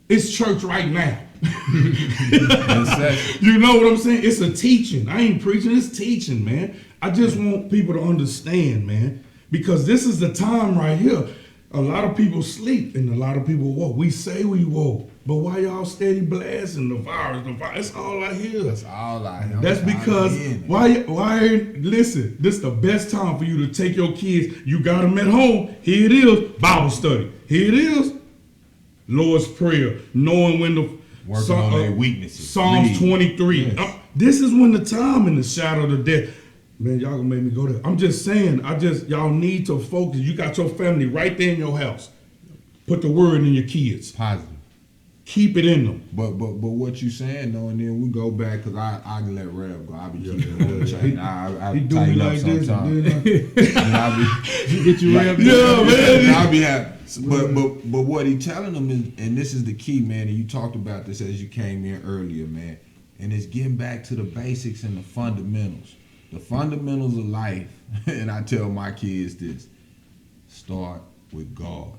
It's church right now. You know what I'm saying? It's a teaching. I ain't preaching, it's teaching, man. I just want people to understand, man, because this is the time right here. A lot of people sleep and a lot of people woke. We say we woke, but why y'all steady blasting the virus? That's all I hear. That's all I hear. That's because listen, this is the best time for you to take your kids. You got them at home. Here it is, Bible study. Here it is, Lord's Prayer, knowing when to working on their weaknesses. Psalms 23. Yes. This is when the time in the shadow of death. Man, y'all gonna make me go there. I'm just saying, y'all need to focus. You got your family right there in your house. Put the word in your kids. Positive. Keep it in them. But what you saying though, and then we go back because I can let Rev go. I be keeping it on the chain. I do me like this. Get you Rev. Yeah, man. I'll be happy. But what he telling them is, and this is the key, man. And you talked about this as you came in earlier, man. And it's getting back to the basics and the fundamentals. The fundamentals of life, and I tell my kids this: start with God.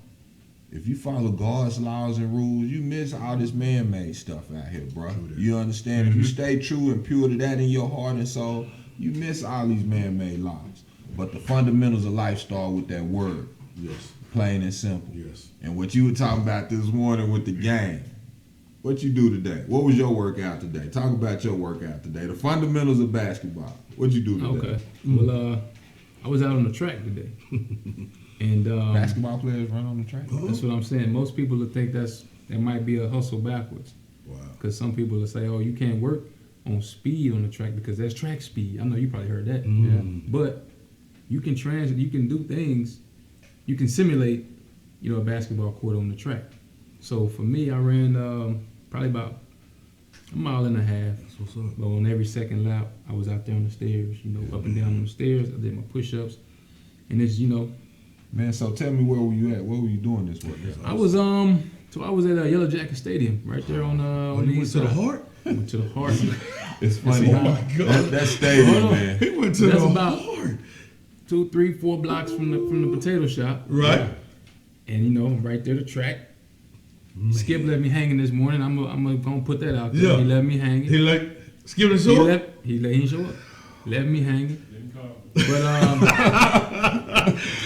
If you follow God's laws and rules, you miss all this man-made stuff out here, bro. You understand? If you stay true and pure to that in your heart and soul, you miss all these man-made laws. But the fundamentals of life start with that word. Yes. Plain and simple. Yes. And what you were talking about this morning with the game. What you do today? What was your workout today? Talk about your workout today. The fundamentals of basketball. What you do today? Okay. Well, I was out on the track today. And basketball players run on the track? That's what I'm saying. Most people will think that might be a hustle backwards. Wow. Because some people will say, oh, you can't work on speed on the track because that's track speed. I know you probably heard that. Mm. Yeah. But you can do things you can simulate, a basketball court on the track. So for me, I ran probably about a mile and a half. That's what's up. But on every second lap, I was out there on the stairs, up and down on the stairs. I did my push-ups, and it's, Man, so tell me, where were you at? What were you doing this work? I was at Yellow Jacket Stadium right there on you the went to the Heart? Went to the Heart. It's funny. Oh my God. That stadium, man. He went to That's the about Heart. 2, 3, 4 blocks from the potato shop. Right. And right there the track. Skip let me hanging this morning. I'm gonna put that out there. Yeah. He left me hanging. He Skip the show? He didn't show up. Left me hanging.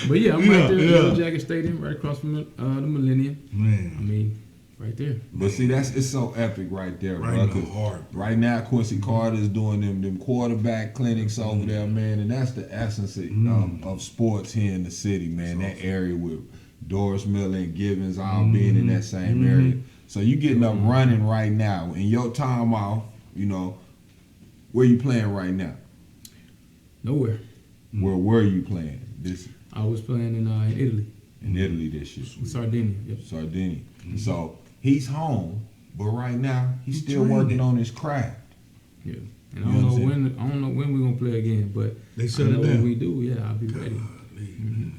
But yeah, I'm right there at Yellow Jacket Stadium, right across from the Millennium. Man. I mean, right there. But see, it's so epic right there, Right bro. in the 'cause heart. right now, Quincy Carter's doing them quarterback clinics over there, man, and that's the essence of sports here in the city, man. That area with Doris Miller and Givens all being in that same area. So you getting up running right now. In your time off, where you playing right now? Nowhere. Where were you playing this I was playing in Italy, in Italy this year? Sardinia. Yep. Sardinia. So he's home, but right now he's still training. working on his craft. Yeah. And You I know what I'm don't know when we're gonna play again, but They I shut know it down. when we do, yeah, I'll be ready.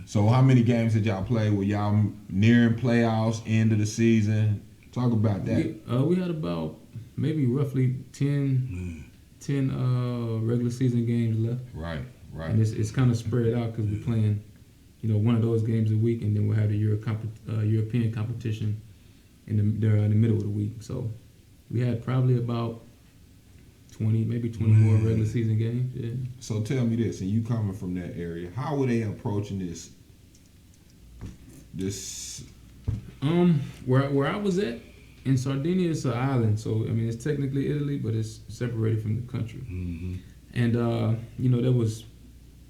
So how many games did y'all play? Were y'all nearing playoffs, end of the season? Talk about that. We had about maybe roughly 10 regular season games left. Right. And it's kind of spread out because we're playing, one of those games a week, and then we'll have the European competition in the middle of the week. So we had probably about 20, maybe 20 more regular season games. Yeah. So tell me this, and you coming from that area, how were they approaching this? Where I was at in Sardinia, it's an island, so I mean it's technically Italy, but it's separated from the country. And there was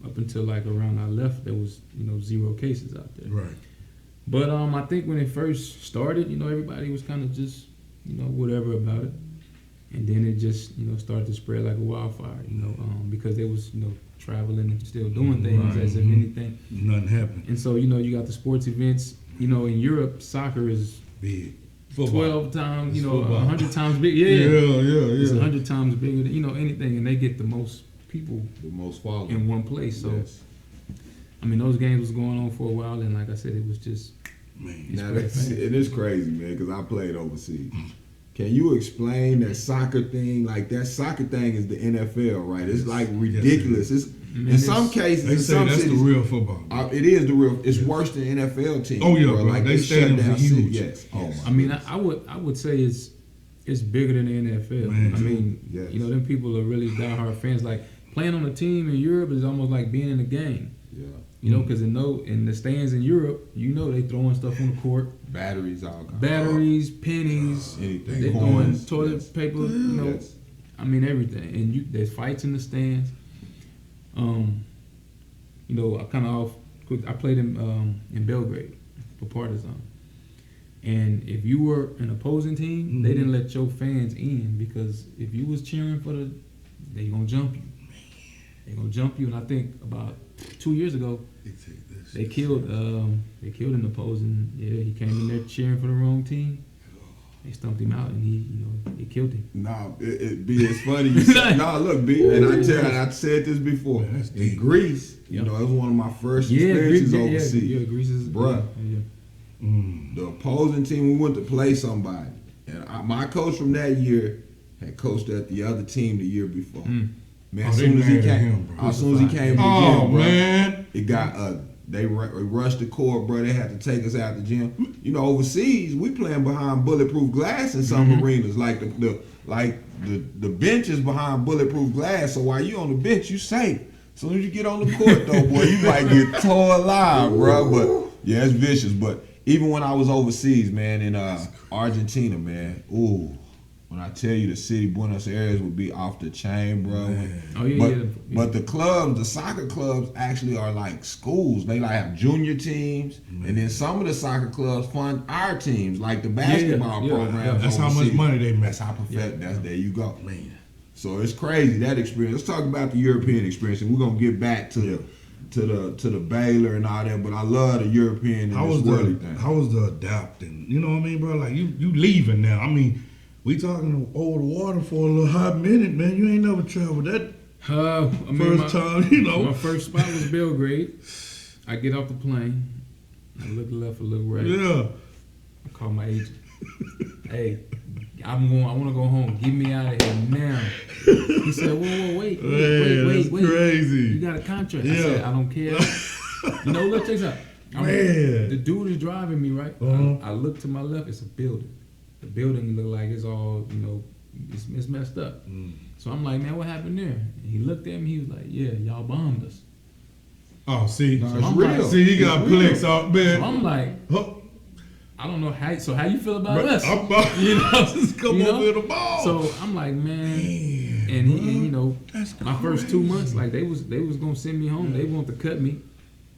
up until like around I left, there was 0 cases out there. Right. But I think when it first started, everybody was kind of just whatever about it, and then it just started to spread like a wildfire. Because they was traveling and still doing things as if anything. Nothing happened. And so you got the sports events. In Europe, soccer is Big. 12 times, It's football. 100 times bigger. It's 100 times bigger than anything, and they get the most people The most followed. in one place. So Yes. I mean, those games was going on for a while, and like I said, it was just Man. Now it is crazy, man, because I played overseas. Can you explain that soccer thing? Like that soccer thing is the NFL, right? It's like ridiculous. It's in some cases, They in say some that's cities, the real football. it is the real. It's worse than NFL teams. Oh, yeah, bro. bro. Like They shut stadiums down are huge. cities. Yes. Oh my. I mean, I would say it's bigger than the NFL. Man, I mean, yes. them people are really diehard fans. Like playing on a team in Europe is almost like being in a game. Yeah. Because in the stands in Europe, they throwing stuff on the court, Batteries, all kinds. Batteries, pennies, Anything. they Coins, throwing toilet yes. paper. Yes. I mean everything. And there's fights in the stands. I kind of off quick. I played in Belgrade for Partizan, and if you were an opposing team, they didn't let your fans in because if you was cheering for they gonna jump you. They gonna jump you, and I think about 2 years ago they killed an opposing. Yeah, he came in there cheering for the wrong team. They stumped him out, and he killed him. No, it's funny. You said, look, B, and I said this before. Man, that's In deep. Greece, it was one of my first experiences overseas. Yeah, Greece is Bruh. Yeah. The opposing team, we went to play somebody, and my coach from that year had coached at the other team the year before. Man, Oh, as they soon as he mad at came, him, bro. as soon as he came to the Oh, gym, bro, man. it got ugly. They rushed the court, bro. They had to take us out the gym. Overseas, we playing behind bulletproof glass in some arenas, like the benches behind bulletproof glass. So while you on the bench, you safe. As soon as you get on the court, though, boy, you might get tore alive, bro. But yeah, it's vicious. But even when I was overseas, man, in Argentina, man, ooh. When I tell you the city, Buenos Aires would be off the chain, bro. Oh yeah, But the clubs, the soccer clubs, actually are like schools. They like have junior teams, and then some of the soccer clubs fund our teams, like the basketball programs. That's how much overseas. money they make. That's how perfect. There you go. Man. So it's crazy that experience. Let's talk about the European experience, and we're gonna get back to to the Baylor and all that, but I love the European and this worldly thing. How was the adapting? You know what I mean, bro? Like you leaving now. I mean, we talking over the water for a little hot minute, man. You ain't never traveled that first time, you know. My first spot was Belgrade. I get off the plane. I look left, I look right. Yeah. I call my agent. Hey, I want to go home. Get me out of here now. He said, whoa, wait. That's crazy. You got a contract. Yeah. I said, I don't care. You know, look, check this out. Man. The dude is driving me, right? Uh-huh. I look to my left, it's a building. The building look like it's all, you know, it's messed up. So I'm like, man, what happened there? And he looked at me, he was like, yeah, y'all bombed us. Oh, see, No, so it's I'm real. like, see, he got It's real. flicks out, man. So I'm like, Huh. I don't know how. So how you feel about But us? I'm about You know? just come You know? over the ball. So I'm like, man, and you know, my first 2 months, like they was gonna send me home. They wanted to cut me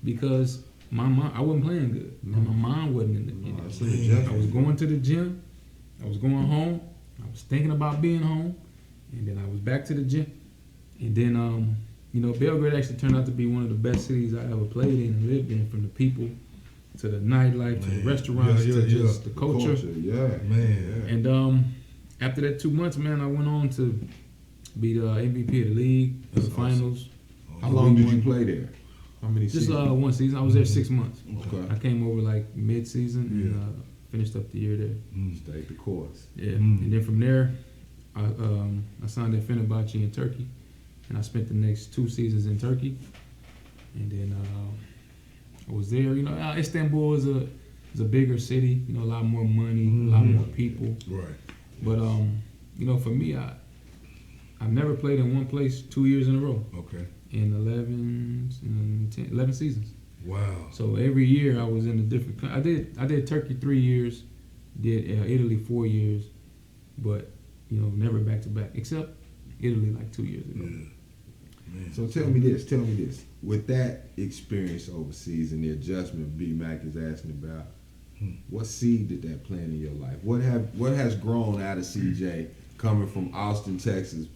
because my mom, I wasn't playing good, and my mom wasn't in it. I was going to the gym, I was going home, I was thinking about being home, and then I was back to the gym, and then you know, Belgrade actually turned out to be one of the best cities I ever played in and lived in, from the people to the nightlife to the restaurants to just the culture. Yeah, man. And after that 2 months, man, I went on to be the MVP of the league, the finals. How long did you play there? How many Just seasons? one season. I was there 6 months. Okay. I came over like mid-season and finished up the year there. Stayed the course. Yeah, and then from there, I signed at Fenerbahce in Turkey, and I spent the next 2 seasons in Turkey, and then I was there. You know, Istanbul is a bigger city. You know, a lot more money, a lot more people. Right. But you know, for me, I've never played in one place 2 years in a row Okay. in 11 seasons. Wow. So every year I was in a different. I did Turkey 3 years, did Italy 4 years, but you know, never back to back, except Italy like 2 years ago. Man. So tell me this. With that experience overseas and the adjustment B Mac is asking about, what seed did that plant in your life? What has grown out of CJ coming from Austin, Texas,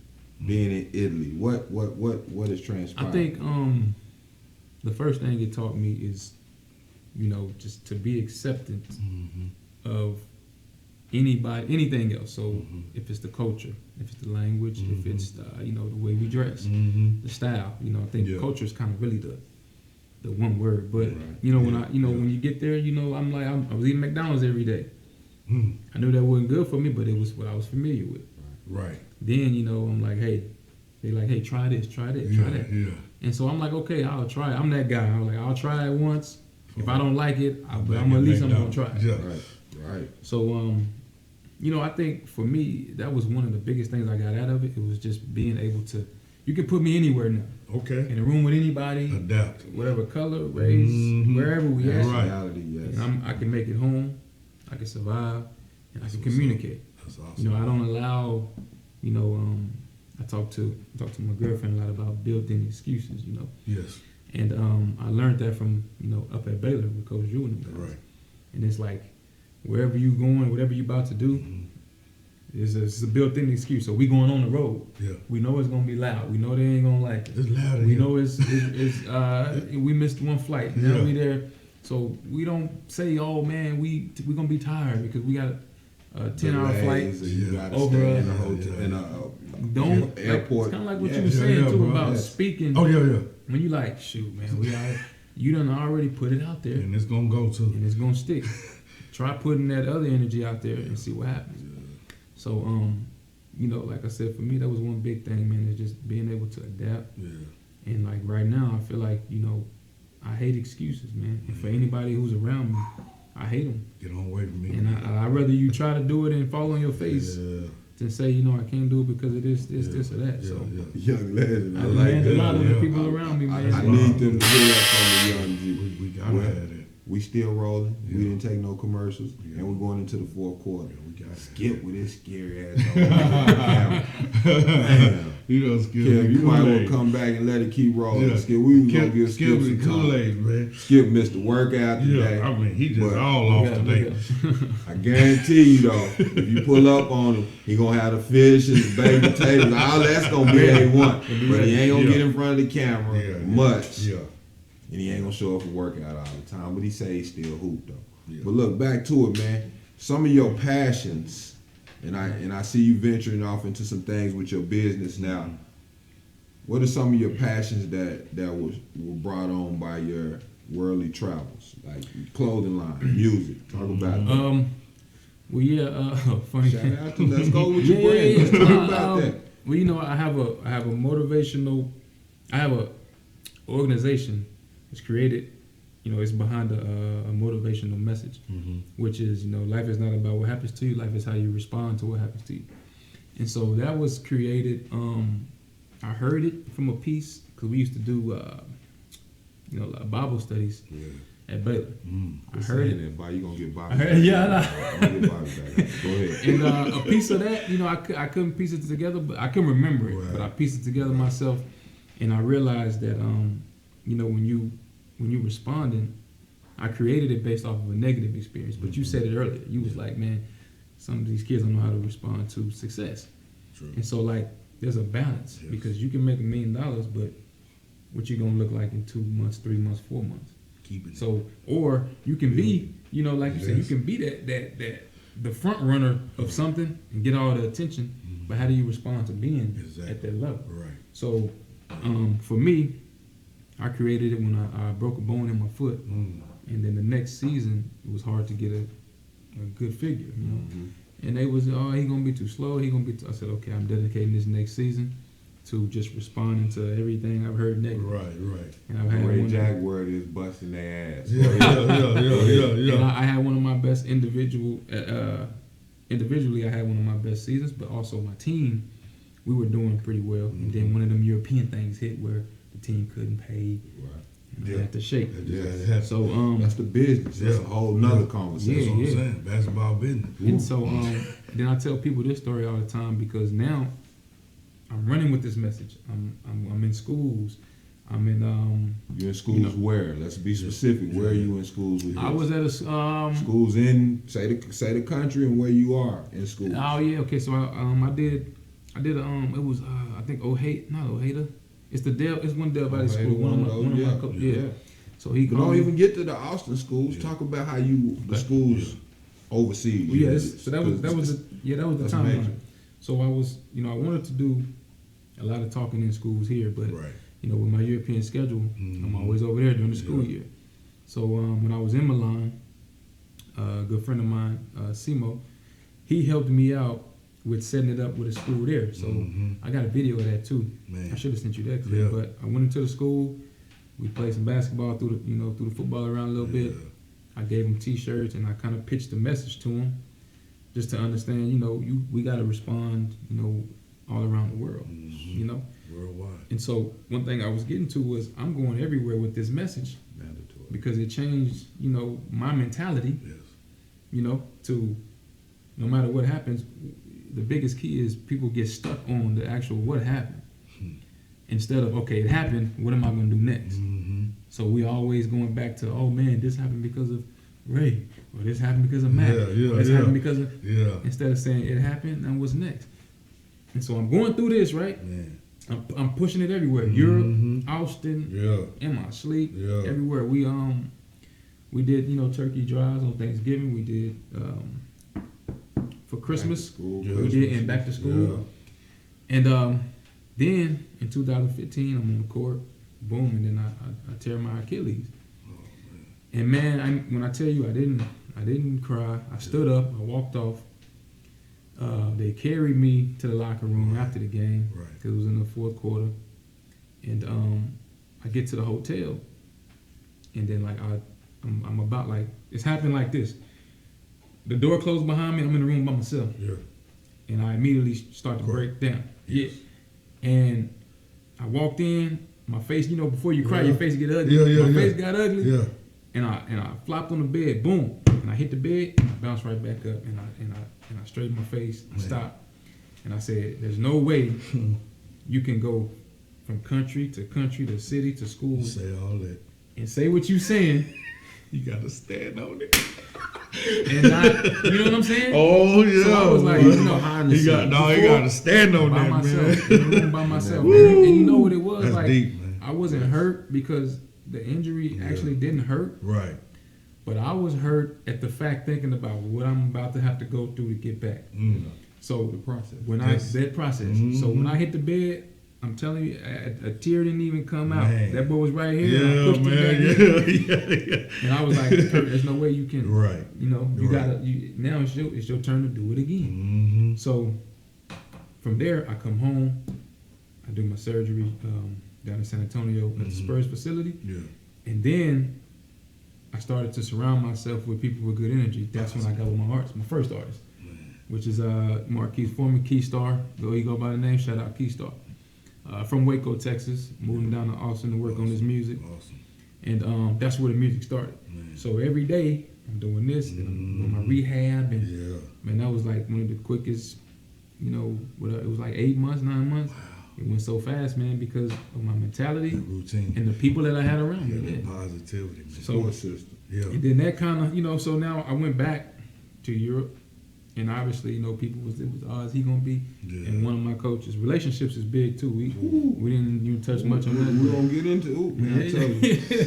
being in Italy? What has transpired? I think the first thing it taught me is, you know, just to be acceptant of anybody, anything else. So if it's the culture, if it's the language, if it's you know, the way we dress, the style, you know, I think culture is kind of really the one word. But you know, when you get there, you know, I was eating McDonald's every day. I knew that wasn't good for me, but it was what I was familiar with. Right. Then, you know, I'm like, hey, they like, hey, try this, try that, try that. Yeah. And so I'm like, okay, I'll try it. I'm that guy. I'm like, I'll try it once. If I don't like it, but at least I'm gonna try it. Yeah. Right. So you know, I think for me, that was one of the biggest things I got out of it. It was just being able to, you can put me anywhere now. Okay. In a room with anybody, Adapt. whatever color, race, wherever we at. Right. Reality, yes. And I can make it home, I can survive, and I can communicate. That's awesome. You know, I don't allow, you know, I talk to my girlfriend a lot about built-in excuses, you know. Yes. And I learned that from, you know, up at Baylor with Coach Drew and them guys. Right. And it's like, wherever you going, whatever you about to do, it's a built-in excuse. So we going on the road. Yeah. We know it's gonna be loud. We know they ain't gonna like it. It's loud. We know it's we missed one flight. Now we there. So we don't say, oh man, we gonna be tired because we got a 10-hour flight. You gotta over stay a- in a hotel, in a Don't airport. It's kind of like what Yeah. you were saying too bro. about Yes. speaking. Oh yeah. When you like, shoot, man, you done already put it out there, And it's gonna go to. and it's gonna stick. Try putting that other energy out there and see what happens. So, you know, like I said, for me, that was one big thing, man, is just being able to adapt. Yeah. And like right now, I feel like, you know, I hate excuses, man. And for anybody who's around me, I hate them. Get on away from me. And I'd rather you try to do it and fall on your face than say, you know, I can't do it because of this or that. Yeah. So Young legend. I I like demand a lot that. of the people around me, man. I need them to hear that from the young G. We gotta have it. We still rolling. Yeah. We didn't take no commercials, Yeah. and we're going into the fourth quarter. We got Skip with his scary ass on. Damn. You know, Skip. Kev, you might want to come back and let it keep rolling. Yeah. Skip, we gonna give Skip Skip the some time. Kool-Aid, man. Skip missed the workout today. Yeah, I mean, he just But all off Look today. at- I guarantee you though, if you pull up on him, he gonna have the fish and the baked potatoes. All that's gonna be A1. But he ain't gonna Yeah. get in front of the camera Yeah. much. Yeah. and he ain't gonna show up for workout all the time, but he say he still hoop though. Yeah. But look, back to it, man. Some of your passions, and I see you venturing off into some things with your business now. What are some of your passions that were brought on by your worldly travels, like clothing line, music? Talk about it. Well, yeah. Funny. Shout out to let's go with your brand. Let's talk about that. Well, you know, I have a motivational. I have a organization that's created. You know, it's behind a motivational message, which is, you know, life is not about what happens to you. Life is how you respond to what happens to you. And so that was created. I heard it from a piece because we used to do, you know, like Bible studies at Baylor. I heard it. You gonna get Bobby? Yeah, I'm gonna get Bobby back. Go ahead. And a piece of that, you know, I couldn't piece it together, but I couldn't remember it. But I pieced it together myself, and I realized that, you know, when you responding, I created it based off of a negative experience. But you said it earlier. You was like, man, some of these kids don't know how to respond to success. True. And so, like, there's a balance because you can make $1 million, but what you gonna look like in 2 months, 3 months, 4 months? Keep it. So, or you can be, you know, like you said, you can be that the front runner of something and get all the attention. But how do you respond to being at that level? Right. So, for me, I created it when I broke a bone in my foot, and then the next season it was hard to get a good figure, you know. And they was, oh, he gonna be too slow. He gonna be. I said, okay, I'm dedicating this next season to just responding to everything I've heard negative. Right. And I've had Ray Jack word is busting their ass. Yeah. And I had one of my best individually. I had one of my best seasons, but also my team, we were doing pretty well. And then one of them European things hit where the team couldn't pay. Right. And I had to shake. So that's the business. That's a whole nother conversation. That's what I'm saying. Basketball business. And so then I tell people this story all the time because now I'm running with this message. I'm in schools. I'm in You're in schools where? Let's be specific. Where are you in schools with this? I was at a schools in say the country and where you are in school. Oh yeah, okay. So I did it was I think not Ojeda. It's one Del Valle school. One of my coaches. Yeah. So he don't even get to the Austin schools. Talk about how the schools overseas. Well, yeah. So that was the time. Major. So I was, you know, I wanted to do a lot of talking in schools here, but you know, with my European schedule, I'm always over there during the school year. So when I was in Milan, a good friend of mine, Simo, he helped me out with setting it up with a school there. So I got a video of that too. Man. I should have sent you that clip, but I went into the school. We played some basketball through the football around a little bit. I gave them T-shirts and I kind of pitched the message to them, just to understand. You know, we got to respond. You know, all around the world. You know, worldwide. And so one thing I was getting to was I'm going everywhere with this message because it changed. You know, my mentality. Yes. You know, to no matter what happens. The biggest key is people get stuck on the actual what happened instead of, okay, it happened, what am I going to do next? So we always going back to, oh man, this happened because of Ray, or this happened because of Matt, or this happened because of, instead of saying it happened, and what's next? And so I'm going through this, right? Man. I'm pushing it everywhere. Europe, Austin, in my sleep, everywhere. We did, you know, turkey drives on Thanksgiving. We did for Christmas. We did and back to school. And then in 2015, I'm on the court, boom, and then I tear my Achilles. And man, when I tell you, I didn't cry. I stood up. I walked off. They carried me to the locker room after the game because it was in the fourth quarter. And I get to the hotel, and then like I'm about like it's happened like this. The door closed behind me. I'm in the room by myself. And I immediately start to break down. And I walked in. My face, you know, before you cry, your face get ugly. My face got ugly. And I flopped on the bed. Boom. And I hit the bed. And I bounced right back up. And I straightened my face. I stopped. And I said, "There's no way you can go from country to city to school. Say all that. And say what you saying. You gotta stand on it." And you know what I'm saying? Oh yeah. So I was like, you know, he gotta stand on that, myself, man. In the room by myself. And you know what it was? That's like deep, man. I wasn't hurt because the injury actually didn't hurt, Right. but I was hurt at the fact thinking about what I'm about to have to go through to get back. So The process. when that process. Mm-hmm. So when I hit the bed, I'm telling you, a tear didn't even come out. Man. That boy was right here. Yeah, and I pushed him back in. yeah. And I was like, Kurt, there's no way you can. Right. You know, you Right. gotta. Now it's your turn to do it again. Mm-hmm. So from there, I come home. I do my surgery down in San Antonio at the Spurs facility, Yeah. and then I started to surround myself with people with good energy. That's when I got with my first artist, which is Marquis, former Keystar. He go by the name. Shout out Keystar. From Waco, Texas, moving down to Austin to work on his music, Awesome. and that's where the music started. Man. So every day I'm doing this, and I'm doing my rehab, and Yeah. man, that was like one of the quickest. You know, it was like 8 months, 9 months. It went so fast, man, because of my mentality That routine. and the people that I had around Yeah, me. that Yeah. positivity, man. So, Support system. Yeah. and then that kind of, you know, so now I went back to Europe, and obviously, you know, people was is he gonna be? Yeah. And one of my coaches, relationships is big too. We didn't even touch much on We're that. gonna get into it, man. I Yeah. tell you,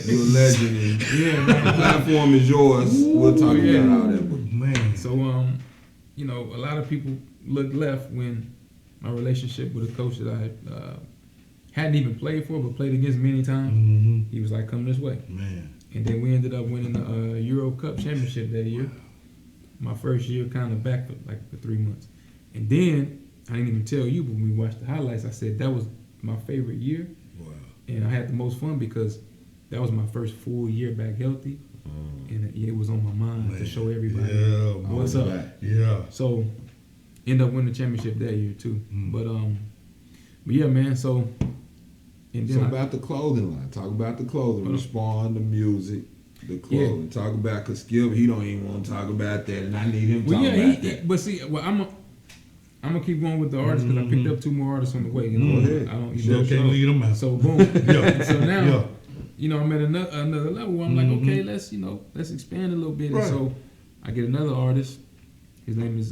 you're a legend. And Yeah, the man. platform is yours. We'll talk yeah. about all that. But Man. So, you know, a lot of people looked left when my relationship with a coach that I hadn't even played for, but played against many times. Mm-hmm. He was like, "Come this way." Man. And then we ended up winning the Euro Cup championship that year. My first year kind of back for 3 months. And then, I didn't even tell you, but when we watched the highlights, I said that was my favorite year. Wow. And I had the most fun because that was my first full year back healthy. And it was on my mind to show everybody Yeah, what's boy. up. Yeah. So, end up winning the championship that year too. Mm. But yeah, man, so, and then so about the clothing line. Talk about the clothing. Respond to music. The clothing. Talk about, cause Skip, he don't even want to talk about that, and I need him to well, talk yeah, about that. but see, well, I'm gonna keep going with the artists because I picked up 2 more artists on the way. You know, Go ahead. I don't, you Still know, can't leave them out. so boom. Yeah. So now, Yeah. you know, I'm at another level where I'm like, okay, let's expand a little bit. Right. And so I get another artist. His name is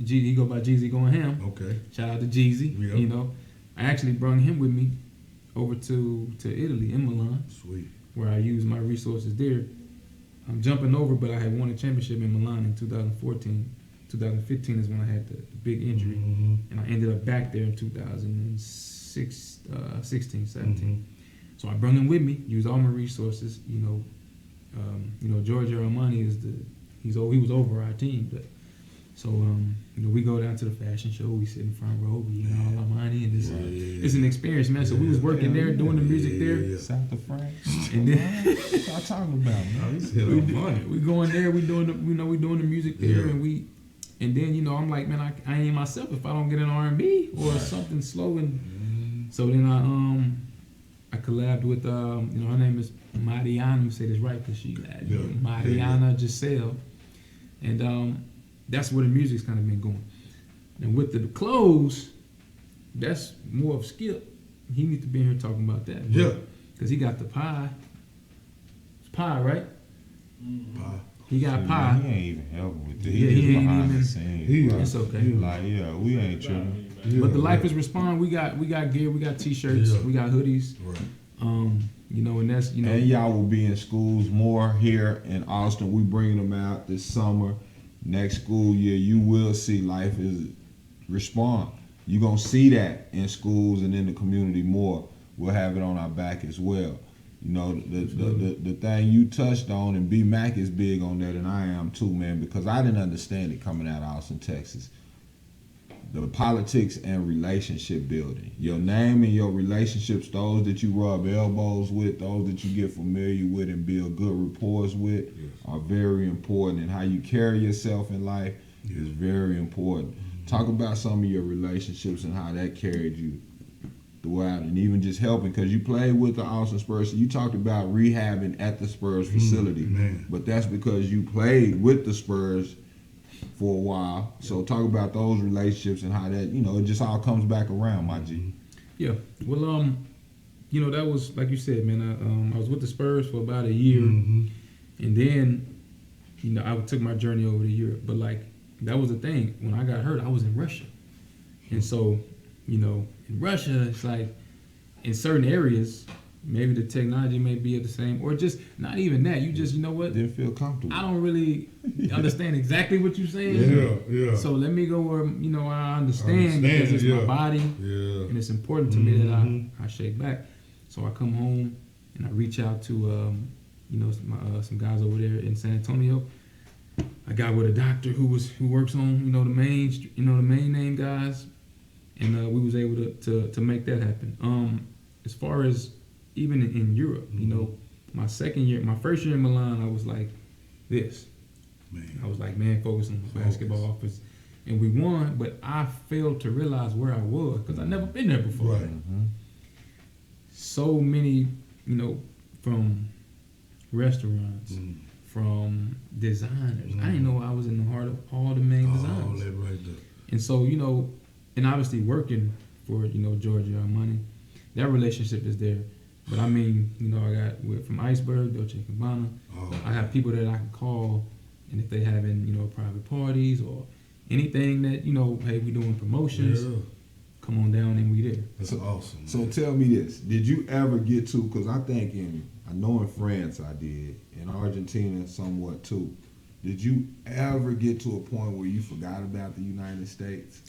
G. He go by Jeezy Going Ham. Okay. Shout out to Jeezy. Yeah. You know, I actually brought him with me over to Italy in Milan, Sweet. where I used my resources there. I'm jumping over, but I had won a championship in Milan in 2014. 2015 is when I had the big injury, Mm-hmm. and I ended up back there in 2016, 17. So I brought him with me, used all my resources. You know, Giorgio Armani he was over our team, but so you know, we go down to the fashion show, we sit in front row, we eat all Armani, and it's an experience, man. So we was working there, doing the music there, South of France. and then What y'all talking about, man? He's hit on money. we going there, we doing we doing the music there, Yeah. and then you know, I'm like, man, I ain't myself if I don't get an R&B or something slow, and so then I collabed with you know, her name is Mariana. Let me say this right because she Mariana Giselle, and that's where the music's kind of been going. And with the clothes, that's more of Skip. He needs to be in here talking about that. Yeah. Because he got the pie. It's pie, right? Pie. He got He pie. ain't even helping with this. Yeah, He he just ain't behind even- the scenes. he- bro. It's okay. Like, yeah, we ain't tripping. But the Life is Respond. We got gear. We got T-shirts. Yeah. We got hoodies. Right. You know, and that's, you know. And y'all will be in schools more here in Austin. We bringing them out this summer. Next school year, you will see Life is Respond. You're going to see that in schools and in the community more. We'll have it on our back as well. You know, the thing you touched on, and B Mac is big on that, and I am too, man, because I didn't understand it coming out of Austin, Texas. The politics and relationship building. Your name and your relationships, those that you rub elbows with, those that you get familiar with and build good rapport with, are very important. And how you carry yourself in life is very important. Talk about some of your relationships and how that carried you throughout, and even just helping, because you played with the Austin Spurs. So you talked about rehabbing at the Spurs facility, man. but that's because you played with the Spurs for a while. So talk about those relationships and how that, you know, it just all comes back around, my G. Yeah. Well, you know, that was, like you said, man, I was with the Spurs for about a year. Mm-hmm. And then, you know, I took my journey over to Europe. But, like, that was the thing. When I got hurt, I was in Russia. And so, you know, in Russia, it's like, in certain areas, maybe the technology may be the same, or just not even that. You just, you know what? Didn't feel comfortable. I don't really understand exactly what you're saying. Yeah. So let me go where I understand because it's my body, and it's important to me that I shake back. So I come home and I reach out to some guys over there in San Antonio. I got with a doctor who works on the main name guys, and we was able to make that happen. As far as even in Europe, my first year in Milan, I was like this. Man. I was like, focus on basketball, and we won, but I failed to realize where I was because I'd never been there before. Right. Mm-hmm. So many, from restaurants, from designers. I didn't know I was in the heart of all the main designers. All that right there. And so, and obviously working for, Giorgio Armani, that relationship is there. But I mean, I got from Iceberg, Dolce & Gabbana. I have people that I can call, and if they having, private parties or anything that, hey, we doing promotions, come on down and we there. That's awesome. So tell me this: did you ever get to? Because I think I know in France I did, in Argentina somewhat too. Did you ever get to a point where you forgot about the United States?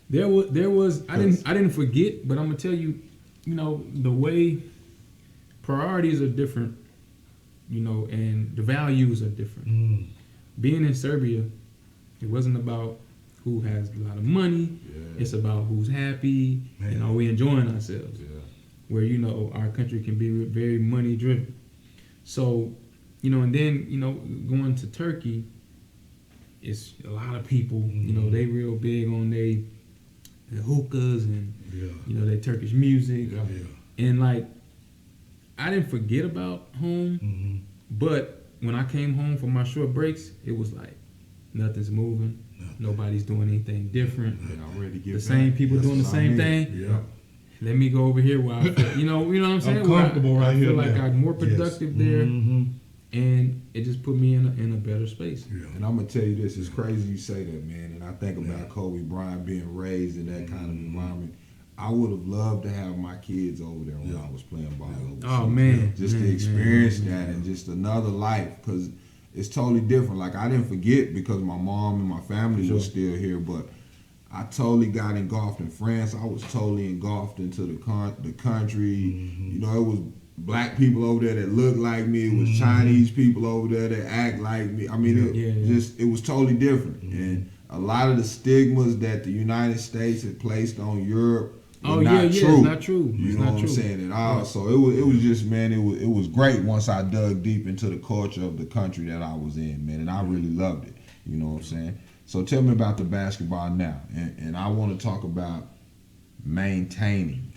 There was. I didn't forget, but I'm gonna tell you, the way priorities are different, and the values are different. Being in Serbia, it wasn't about who has a lot of money. Yeah. It's about who's happy and are we enjoying ourselves. Yeah. Where our country can be very money driven. So, and then going to Turkey, it's a lot of people. They real big on the hookahs and they Turkish music. Yeah. And like, I didn't forget about home, but when I came home from my short breaks, it was like nothing's moving. Nobody's doing anything different. The same people doing the same thing. Yeah. Let me go over here where I feel, you know what I'm saying? I'm comfortable right here. I feel like I'm more productive there, and it just put me in a better space. Yeah. And I'm gonna tell you this: it's crazy you say that, man. And I think about Kobe Bryant being raised in that kind of environment. I would have loved to have my kids over there when I was playing ball. Oh man! Just to experience that and just another life, because it's totally different. Like, I didn't forget because my mom and my family was still here, but I totally got engulfed in France. I was totally engulfed into the country. It was black people over there that looked like me. It was Chinese people over there that act like me. I mean, it was totally different. And a lot of the stigmas that the United States had placed on Europe were not true. It's not true. You know what I'm saying? At all. So it was just, man, it was great once I dug deep into the culture of the country that I was in, man, and I really loved it. You know what I'm saying? So tell me about the basketball now, and I want to talk about maintaining,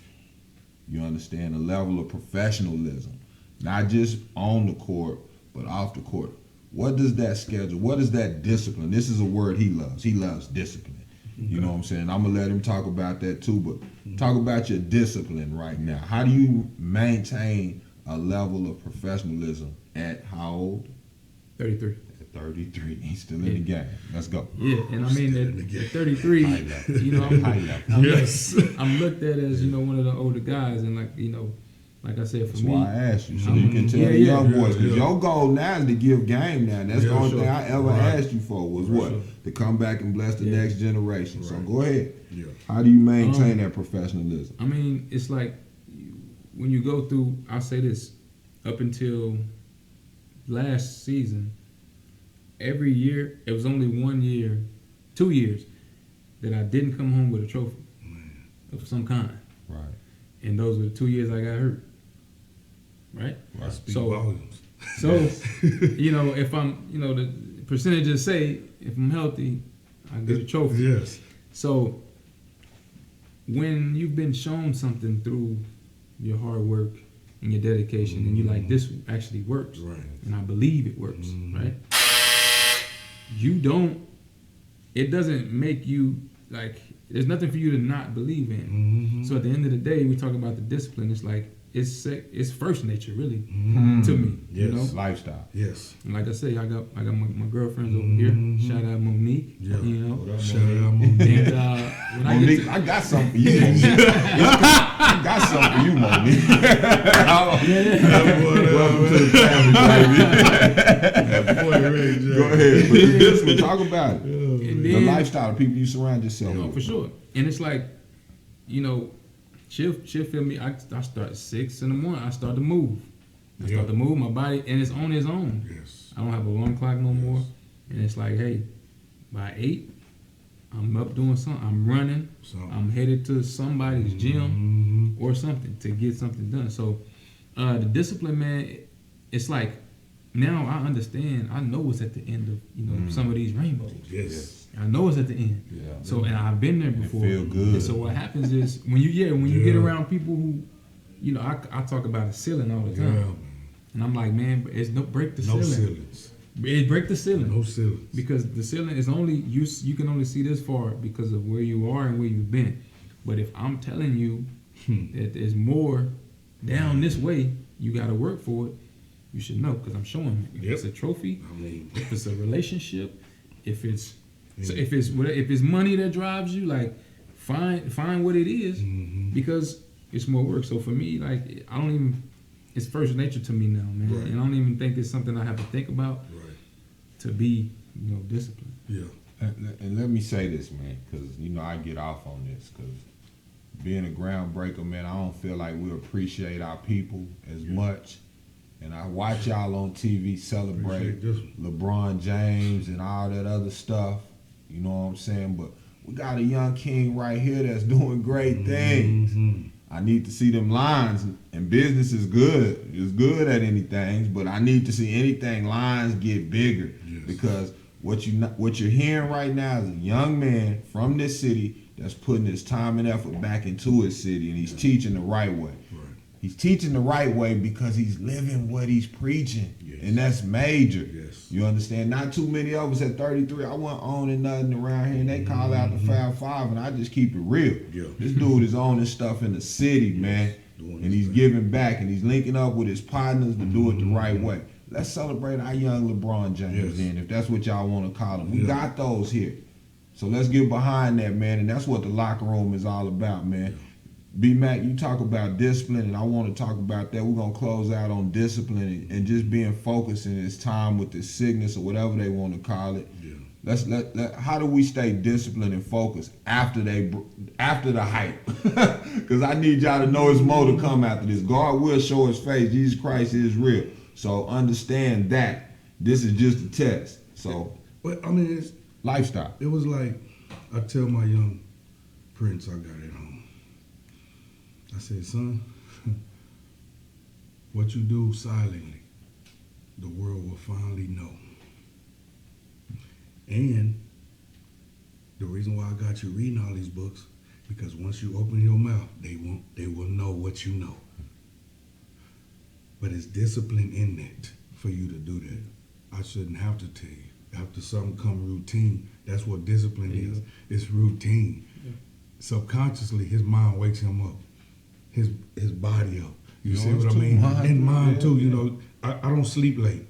you understand, a level of professionalism, not just on the court, but off the court. What does that schedule, what is that discipline? This is a word he loves. He loves discipline. You know what I'm saying? I'm going to let him talk about that too, but talk about your discipline right now. How do you maintain a level of professionalism at how old? 33. 33. He's still in the game. Let's go. Yeah, and I mean at 33, I'm looked at as one of the older guys, and like I said, for that's me, why I asked you, so you can tell the young boys, because your goal now is to give game now. That's the only thing I ever asked you for was to come back and bless the next generation. So go ahead. Yeah. How do you maintain that professionalism? I mean, it's like when you go through. I'll say this: up until last season, every year, it was only 1 year, 2 years, that I didn't come home with a trophy of some kind. Right. And those were the 2 years I got hurt. Right? Volumes. So, if I'm, the percentages say, if I'm healthy, I get a trophy. Yes. So, when you've been shown something through your hard work and your dedication, and you're like, this actually works, right, and I believe it works, right? It doesn't make you, like, there's nothing for you to not believe in. So at the end of the day, we talk about the discipline. It's like, it's first nature really to me. You know, Lifestyle. Yes. and like I say, I got my girlfriends over here. Shout out Monique. Yeah. You know, Shout out Monique. and when I get Monique, to, I got something for you, Monique. I got something for you, Monique. Welcome to the family, baby. Go ahead. But this one, talk about it. and The then, lifestyle, the people you surround yourself oh, with. for sure. And it's like, you know, she'll feel me. I start at 6 in the morning. I start to move. I start to move my body, and it's on its own. Yes. I don't have a alarm clock no more. And it's like, hey, by 8, I'm up doing something. I'm running. I'm headed to somebody's gym or something to get something done. So the discipline, man, it's like now I understand. I know it's at the end of some of these rainbows. Yes. I know it's at the end. Yeah. So and I've been there before. feel good. And so what happens is when you get around people who, I talk about the ceiling all the time. Yeah. And I'm like, man, but it's break the No ceiling. ceilings. It break the ceiling. No ceilings. Because the ceiling is only you can only see this far because of where you are and where you've been. But if I'm telling you that there's more down this way, you got to work for it. You should know because I'm showing you. If it's a trophy, I mean, if it's a relationship, if it's money that drives you, like find what it is because it's more work. So for me, like I don't even. It's first nature to me now, man. Right. And I don't even think it's something I have to think about to be, disciplined. Yeah. And let me say this, man, because, I get off on this, because being a groundbreaker, man, I don't feel like we appreciate our people as much. And I watch y'all on TV celebrate LeBron James and all that other stuff. You know what I'm saying? But we got a young king right here that's doing great things. I need to see them lines, and business is good. It's good at anything, but I need to see anything lines get bigger because what you're hearing right now is a young man from this city that's putting his time and effort back into his city, and he's teaching the right way. He's teaching the right way because he's living what he's preaching, and that's major. You understand? Not too many of us at 33. I wasn't owning nothing around here, and they call out the Fab Five, and I just keep it real. This dude is owning stuff in the city, man, and he's giving back, and he's linking up with his partners to do it the right way. Let's celebrate our young LeBron James, then, if that's what y'all want to call him. We got those here, so let's get behind that, man, and that's what the locker room is all about, man. B-Mac, you talk about discipline, and I want to talk about that. We're going to close out on discipline and just being focused in this time with this sickness or whatever they want to call it. How do we stay disciplined and focused after the hype? Because I need y'all to know it's more to come after this. God will show his face. Jesus Christ is real. So understand that. This is just a test. So, but I mean, it's lifestyle. It was like, I tell my young prince I got at home. I said, son, what you do silently, the world will finally know. And the reason why I got you reading all these books, because once you open your mouth, they will know what you know. But it's discipline in it for you to do that. I shouldn't have to tell you. After something come routine, that's what discipline is. It's routine. Subconsciously, his mind wakes him up. His body up. You see what I mean? And mine too. I don't sleep late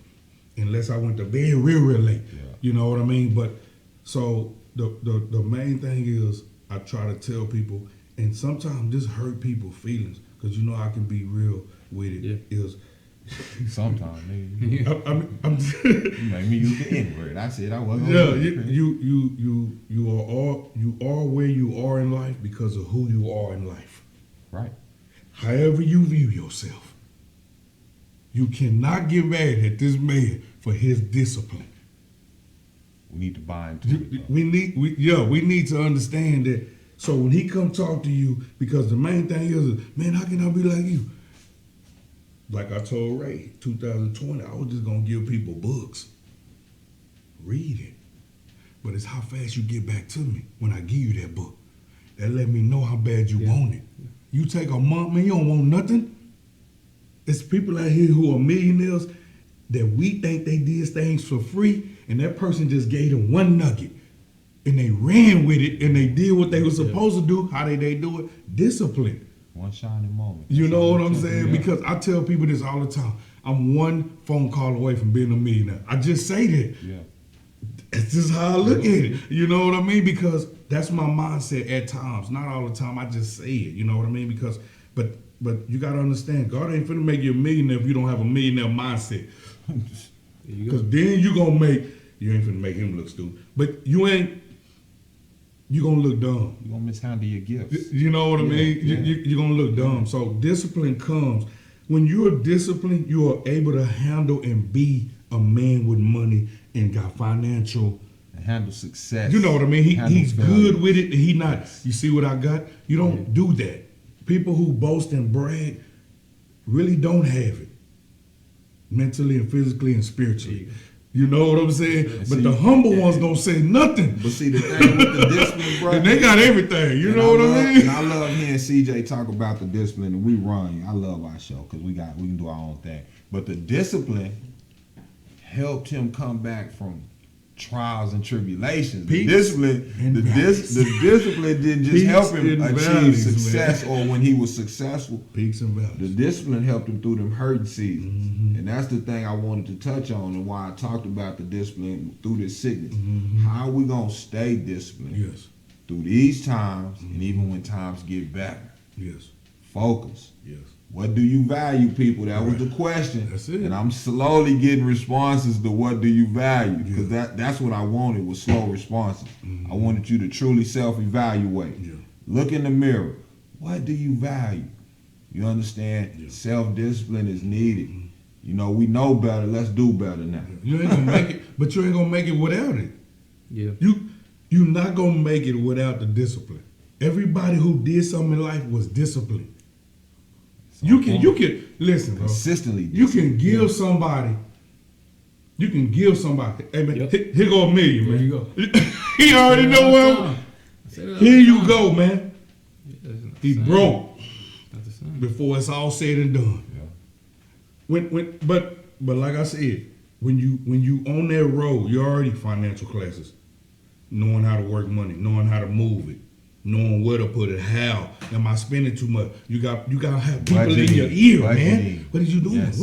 unless I went to bed real late. You know what I mean? But so the main thing is I try to tell people, and sometimes this hurt people's feelings because I can be real with it. Is sometimes, nigga. I'm you made me use the N-word. I said I wasn't. You are where you are in life because of who you are in life. Right. However you view yourself, you cannot get mad at this man for his discipline. We need to buy into it. We need to understand that. So when he come talk to you, because the main thing is, man, how can I be like you? Like I told Ray, 2020, I was just gonna give people books. Read it. But it's how fast you get back to me when I give you that book. That let me know how bad you want it. You take a month, man, you don't want nothing. It's people out here who are millionaires that we think they did things for free, and that person just gave them one nugget, and they ran with it, and they did what they were supposed to do. How did they do it? Discipline. One shining moment. You That's know all what it I'm took. saying? Yeah. Because I tell people this all the time. I'm one phone call away from being a millionaire. I just say that. Yeah. It's just how I look at it. You know what I mean? Because that's my mindset at times. Not all the time. I just say it. You know what I mean? Because, but you gotta understand, God ain't finna make you a millionaire if you don't have a millionaire mindset. Because then you ain't finna make him look stupid. But you gonna look dumb. You're gonna mishandle your gifts. You know what I mean? Yeah. You're gonna look dumb. So discipline comes. When you're disciplined, you are able to handle and be a man with money and got financial. And handle success. You know what I mean? He's failure. good with it. He not. You see what I got? You don't do that. People who boast and brag really don't have it, mentally and physically and spiritually. You know what I'm saying? And But see, the humble ones don't say nothing. But see, the thing with the discipline, bro. And they got everything. You and know what I mean? And I love hearing CJ talk about the discipline, and we run. I love our show because we can do our own thing. But the discipline helped him come back from trials and tribulations. The Peaks discipline, and the valleys. discipline didn't just Peaks help him and achieve valleys, success, or when he was successful. Peaks and The valleys. discipline helped him through them hurting seasons. Mm-hmm. And that's the thing I wanted to touch on, and why I talked about the discipline through this sickness. Mm-hmm. How are we going to stay disciplined Yes. through these times, and even when times get better? Yes. Focus. Yes. What do you value, people? That was the question. That's it. And I'm slowly getting responses to what do you value, because that's what I wanted, was slow responses. I wanted you to truly self-evaluate. Yeah. Look in the mirror. What do you value? You understand? Yeah. Self-discipline is needed. You know, we know better. Let's do better now. You ain't gonna make it, but you ain't gonna make it without it. Yeah. You not gonna make it without the discipline. Everybody who did something in life was disciplined. You can listen, bro. Consistently. You can give somebody. You can give somebody. Hey man, here go $1 million, man. There you go. He already know where. Here you go, man. He broke before it's all said and done. Yeah. But like I said, when you on that road, you're already financial classes, knowing how to work money, knowing how to move it, knowing where to put it, how. Am I spending too much? You got to have people in your ear, man. What are you doing? Yes.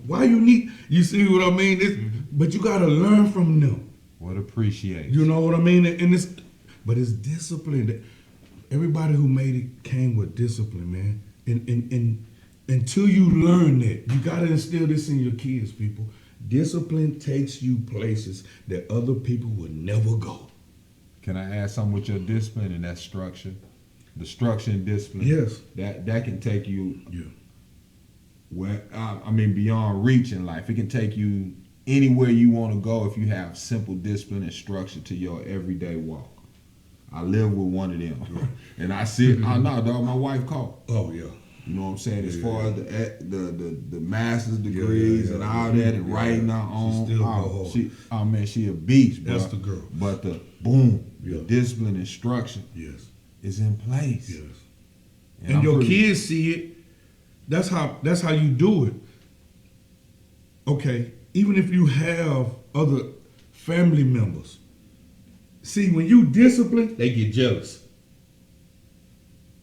Why you need? You see what I mean? But you got to learn from them. What appreciate. You know what I mean? And but it's discipline. Everybody who made it came with discipline, man. And until you learn that, you got to instill this in your kids, people. Discipline takes you places that other people would never go. Can I add something with your discipline and that structure? The structure and discipline. Yes. That can take you. Yeah. Beyond reach in life. It can take you anywhere you want to go if you have simple discipline and structure to your everyday walk. I live with one of them, and I see it. Oh no, dog, my wife called. Oh yeah. You know what I'm saying? As far as the master's degrees and all that, and writing our own. She a beast, bro. That's the girl. But the Yeah. discipline and structure Yes. is in place. Yes. And And your pretty- kids see it. That's how you do it. Okay. Even if you have other family members, see, when you discipline, they get jealous.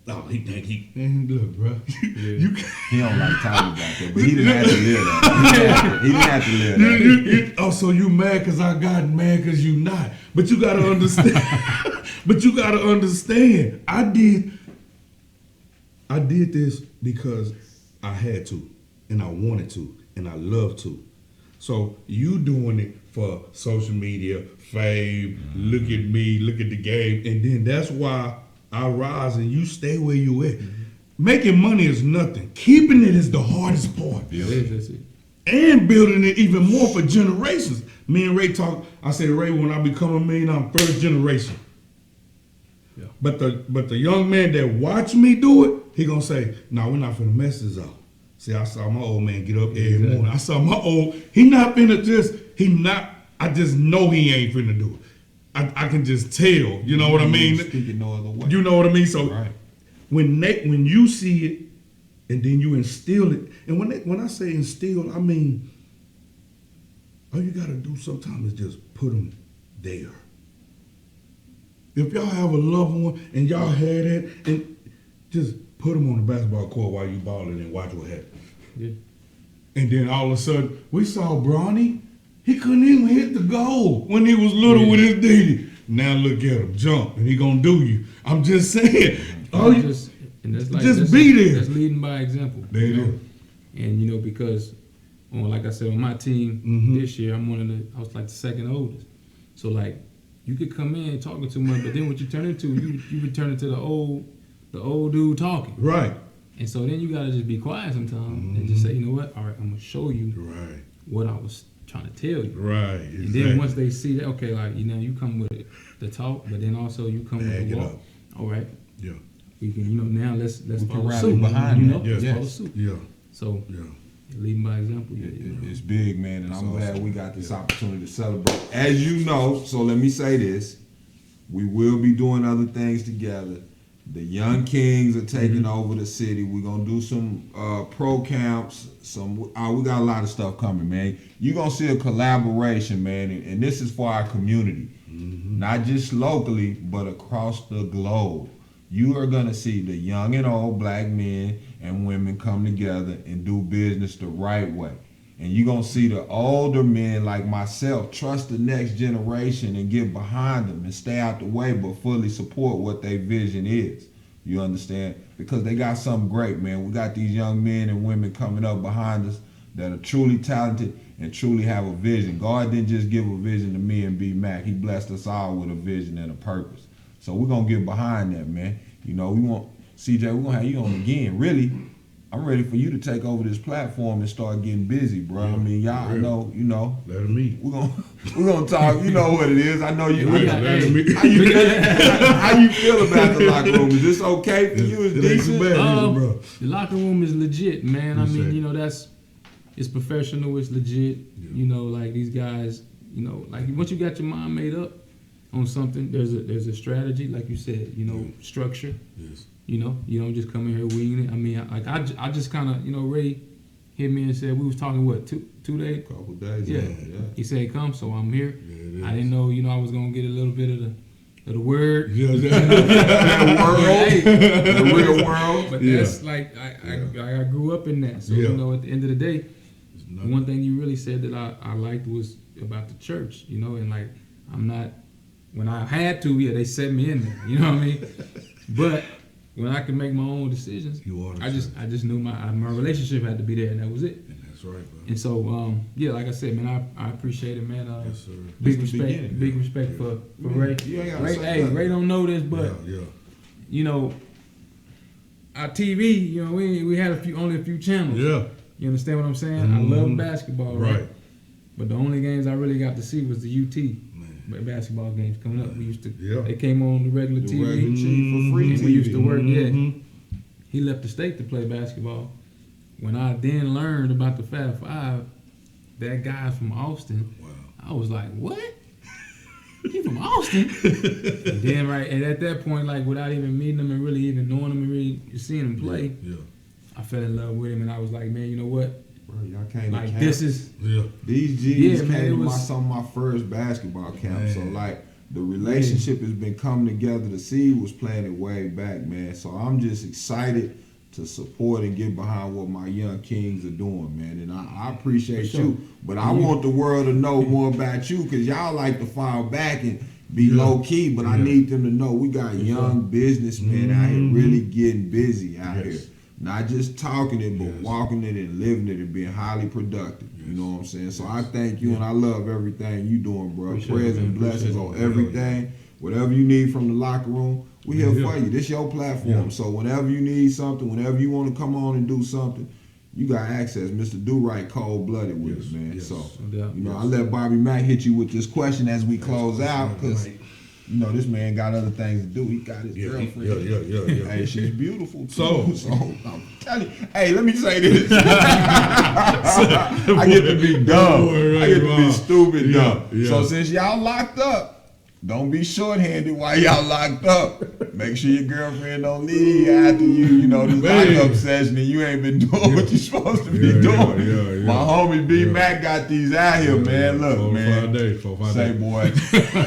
Oh, he think he man, look, bro. You He don't like talking about that, but he didn't have to live that. He didn't have to live that. oh, so you mad because I got mad because you not. But you gotta understand. But you gotta understand. I did this because I had to, and I wanted to, and I love to. So you doing it for social media, fame, look at me, look at the game, and then that's why I rise and you stay where you at. Making money is nothing. Keeping it is the hardest part. Yeah, that's it. And building it even more for generations. Me and Ray talk. I said, Ray, when I become a million, I'm first generation. Yeah. But the young man that watch me do it, he gonna say, "No, we're not finna mess this up." See, I saw my old man get up every morning. I saw my he not finna I just know he ain't finna do it. I can just tell. You know what I mean? Speaking no other way. You know what I mean? So Right. when you see it and then you instill it, and when I say instill, I mean all you gotta do sometimes is just put them there. If y'all have a loved one and y'all had it, and just Put him on the basketball court while you balling and watch what happens. Yeah. And then all of a sudden, we saw Bronny. He couldn't even hit the goal when he was little with his daddy. Now look at him, jump, and he gonna do you. I'm just saying. And that's like, just be there. That's leading by example. There it is. And you know, because like I said, on my team this year, I was like the second oldest. So like, you could come in talking too much, but then what you turn into, you return into the old dude talking. Right. And so then you gotta just be quiet sometimes and just say, you know what? All right, I'm gonna show you what I was trying to tell you. Right. Exactly. And then once they see that, okay, like you come with the talk, but then also you come with the walk. All right. Yeah. We can now let's follow rally suit behind you know. that. Let's Yes. follow suit. Yeah. So leading by example. It's big, man, and I'm glad we got this opportunity to celebrate. As you know, so let me say this: we will be doing other things together. The Young Kings are taking over the city. We're gonna do some pro camps. We got a lot of stuff coming, man. You're gonna see a collaboration, man, and this is for our community, not just locally, but across the globe. You are gonna see the young and old black men and women come together and do business the right way. And you're gonna see the older men like myself trust the next generation and get behind them and stay out the way, but fully support what their vision is. You understand? Because they got something great, man. We got these young men and women coming up behind us that are truly talented and truly have a vision. God didn't just give a vision to me and B Mac. He blessed us all with a vision and a purpose. So we're gonna get behind that, man. You know, we want CJ, we're gonna have you on again. Really, I'm ready for you to take over this platform and start getting busy, bro. I mean, y'all know, you know. Let him meet. We're gonna talk. You know what it is. I know you. How you feel about the locker room? Is this okay for you? Is decent? Bro. The locker room is legit, man. I mean, you know, it's professional. It's legit. Yeah. You know, like these guys. You know, like once you got your mind made up on something, there's a strategy, like you said. You know, structure. Yes. You know, you don't just come in here winging it. I mean, I just kind of, you know, Ray hit me and said, we was talking, what, two days? Couple days. Yeah. He said, come, so I'm here. I didn't know, you know, I was going to get a little bit of the word. Yeah, the real world. But that's like, I grew up in that. So, you know, at the end of the day, one thing you really said that I liked was about the church, you know, and like, I'm not, when I had to, they set me in there, you know what I mean? But when I could make my own decisions, I just knew my relationship had to be there, and that was it. And that's right, bro. And so, like I said, man, I appreciate it, man. Yes, sir. Big respect for Ray. Ray don't know this, but you know, our TV, you know, we had only a few channels. Yeah. You understand what I'm saying? I love basketball, right? But the only games I really got to see was the UT. Basketball games coming up. We used to. They came on the regular TV. For free and TV. we used to work. He left the state to play basketball. When I then learned about the Fab Five, that guy from Austin. Wow. I was like, what? He from Austin? And then and at that point, like without even meeting him and really even knowing him and really seeing him play, I fell in love with him, and I was like, man, you know what? Bro, y'all came like to camp. This is these G's came to some of my first basketball camps. So like the relationship has been coming together. The seed was planted way back, man. So I'm just excited to support and get behind what my young kings are doing, man. And I appreciate you, but I want the world to know more about you, because y'all like to fall back and be low key. But I need them to know we got young businessmen out here really getting busy out here. Not just talking it, but walking it and living it and being highly productive. You know what I'm saying? So I thank you, and I love everything you doing, bro. Prayers and blessings on everything. Whatever you need from the locker room, we here for you. This your platform. So whenever you need something, whenever you want to come on and do something, you got access. Mr. Do Right, cold-blooded with us, man. So, you know, I let Bobby Mack hit you with this question as we close out, because you know, this man got other things to do. He got his girlfriend. Yeah. Hey, she's beautiful too. So I'm telling you. Hey, let me say this. I get to be dumb. I get to be stupid dumb. So since y'all locked up, don't be shorthanded while y'all locked up. Make sure your girlfriend don't leave after you know, this lockup session and you ain't been doing what you're supposed to be doing. My homie B Mac got these out here, man. Look, man. 4 5 days. Say, boy,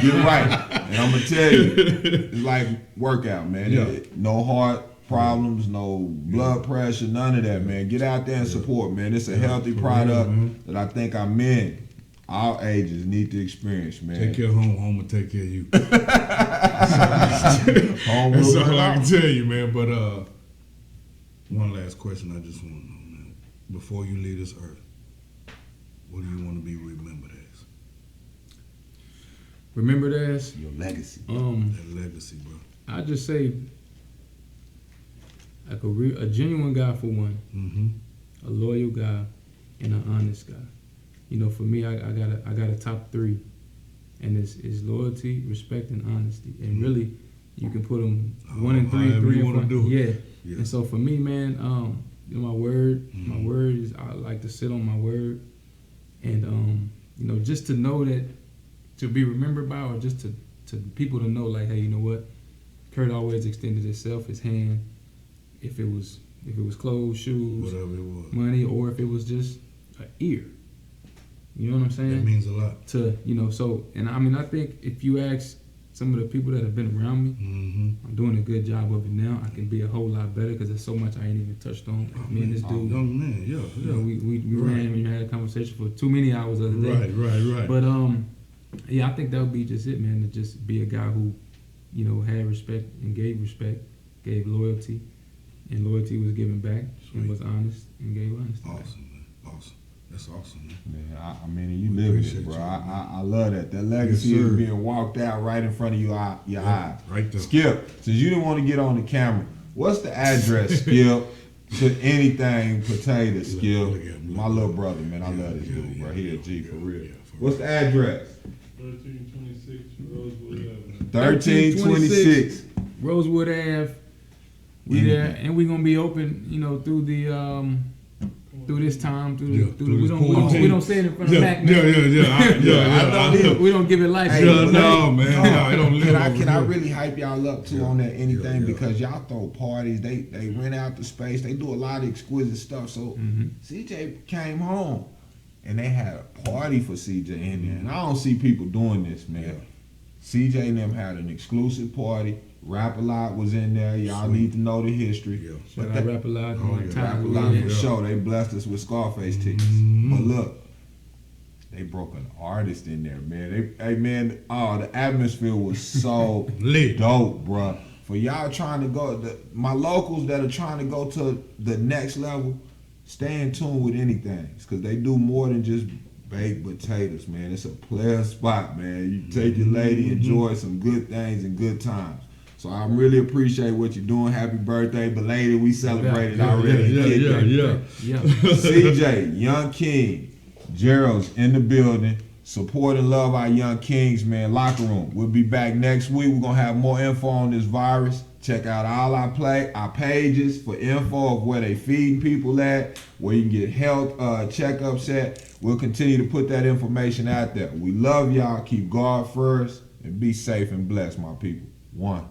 you're right. And I'm gonna tell you, it's like workout, man. No problems, no blood pressure, none of that, man. Get out there and support, man. It's a healthy product that I think our men, all ages, need to experience, man. Take care of home will take care of you. Home That's will all I can tell you, man. But one last question I just want to know, man. Before you leave this earth, what do you want to be remembered as? Remembered as your legacy. That legacy, bro. I just say like a genuine guy for one, a loyal guy, and an honest guy. You know, for me, I got a top three, and it's loyalty, respect, and honesty. And really, you can put them 1 and 3, 3 and 4. Yeah. And so for me, man, you know, my word is I like to sit on my word, and you know, just to know that to be remembered by, or just to people to know, like, hey, you know what, Kurt always extended himself, his hand, if it was clothes, shoes, whatever it was, money, or if it was just an ear. You know what I'm saying? That means a lot. To, you know, so, and I mean, I think if you ask some of the people that have been around me, I'm doing a good job of it now. I can be a whole lot better because there's so much I ain't even touched on. Like, me and this dude, young man, yeah. You know, we ran and had a conversation for too many hours the other day. Right. But yeah, I think that would be just it, man. To just be a guy who, you know, had respect and gave respect, gave loyalty, and loyalty was given back, and was honest and gave honesty. Awesome, man. Awesome. That's awesome, man. Man, I mean, you live it, bro. I love that. That legacy is being walked out right in front of your eyes. Right there. Skip, since you didn't want to get on the camera, what's the address, Skip, to anything potato, Skip? My little brother, man. I love this dude, bro. He a G for real. What's the address? 1326 Rosewood Avenue. 1326 Rosewood Ave. We there, and we gonna be open, you know, through the through this time, we don't say it in front of Mac. We don't give it life. Hey, no, man. I don't live. Can I really hype y'all up too on that anything because y'all throw parties, they rent out the space, they do a lot of exquisite stuff. So CJ came home and they had a party for CJ in there, and I don't see people doing this, man. CJ and them had an exclusive party. Rap-A-Lot was in there. Y'all need to know the history. Shout out Rap-A-Lot. Rap-A-Lot for sure. They blessed us with Scarface tickets. But look, they broke an artist in there, man. The atmosphere was so dope, bro. For y'all trying to go, my locals that are trying to go to the next level, stay in tune with anything, because they do more than just baked potatoes, man. It's a player spot, man. You take your lady, enjoy some good things and good times. So I really appreciate what you're doing. Happy birthday, belated. We celebrated already. Yeah. CJ, Young King, Jerrells in the building. Support and love our young kings, man. Locker room. We'll be back next week. We're gonna have more info on this virus. Check out all our pages for info of where they feeding people at, where you can get health checkups at. We'll continue to put that information out there. We love y'all. Keep God first and be safe and blessed, my people. 1.